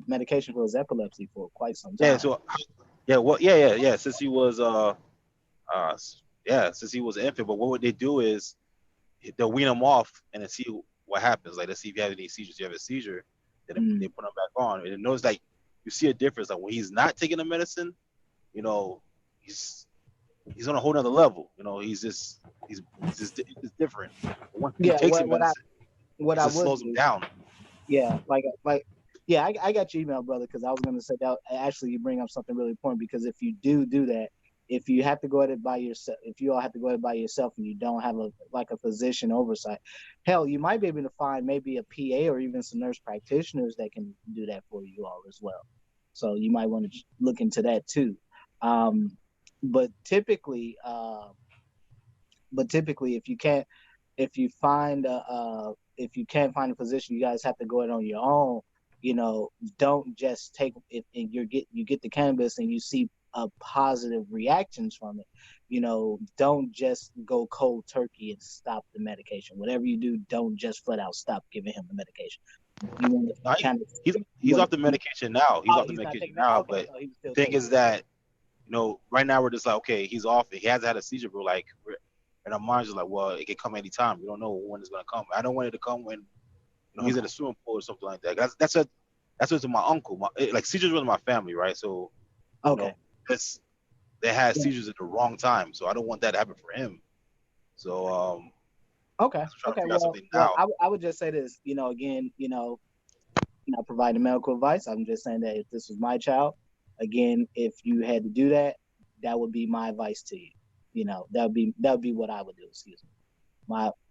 medication for his epilepsy for quite some time. Since he was since he was an infant. But what would they do is they'll wean him off and then see what happens. Like, let's see if you have any seizures. You have a seizure, then they put him back on. And it knows, like, you see a difference. Like when he's not taking the medicine, he's on a whole nother level. He's different. Once he takes the medicine, it slows him down. Yeah, I got your email, brother, because I was going to say that actually you bring up something really important, because if you do that, if you have to go at it by yourself, if you all have to go at it by yourself and you don't have a physician oversight, hell, you might be able to find maybe a PA or even some nurse practitioners that can do that for you all as well. So you might want to look into that too. But typically, if you can't find a physician, you guys have to go it on your own. Don't just take it and you get the cannabis and you see positive reactions from it. Don't just go cold turkey and stop the medication. Whatever you do, don't just flat out stop giving him the medication. He's off the medication now. He's off the medication now. But the thing is that, right now we're just like, okay, he's off it. He hasn't had a seizure, but like, and our minds are like, well, it can come anytime. We don't know when it's gonna come. I don't want it to come when he's in a swimming pool or something like that. That's what my uncle. Like seizures run in my family, right? So they had seizures at the wrong time, so I don't want that to happen for him. So okay. Well, I would just say this, again, not providing medical advice. I'm just saying that if this was my child, again, if you had to do that, that would be my advice to you. That would be what I would do. Excuse me.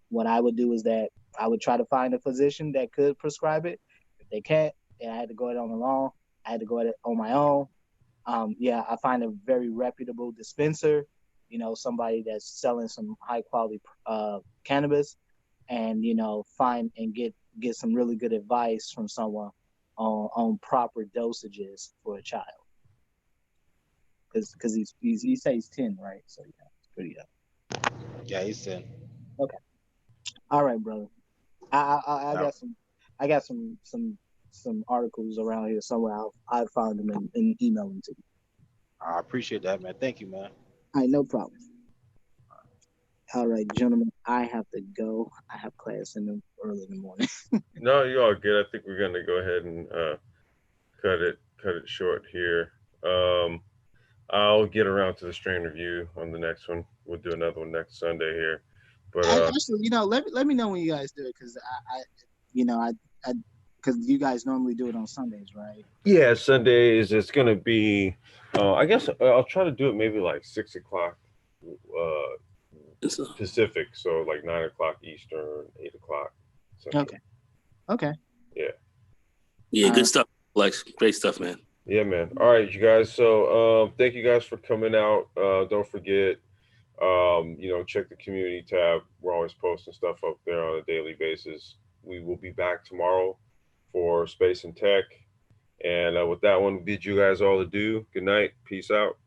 What I would do is that I would try to find a physician that could prescribe it. If they can't, and I had to go it on alone, I had to go at it on my own. I find a very reputable dispenser, somebody that's selling some high quality cannabis, and find and get some really good advice from someone on proper dosages for a child. Because he says he's 10, right? So yeah, it's pretty young. Yeah, he's 10. Okay. All right, brother. I got some articles around here somewhere. I found them and email them to you. I appreciate that, man. Thank you, man. All right, no problem. All right, gentlemen, I have to go. I have class early in the morning. No, you're all good. I think we're gonna go ahead and cut it short here. I'll get around to the strain review on the next one. We'll do another one next Sunday here. But actually, let me know when you guys do it, because I because you guys normally do it on Sundays, right? Yeah, Sundays. It's gonna be. I guess I'll try to do it maybe like 6 o'clock Pacific, so like 9 o'clock Eastern, 8 o'clock Central. Okay. Yeah, good stuff, Lex. Great stuff, man. Yeah, man. All right, you guys. So thank you guys for coming out. Don't forget, check the community tab. We're always posting stuff up there on a daily basis. we will be back tomorrow for Space and Tech. And with that one, bid you guys all adieu. Good night. Peace out.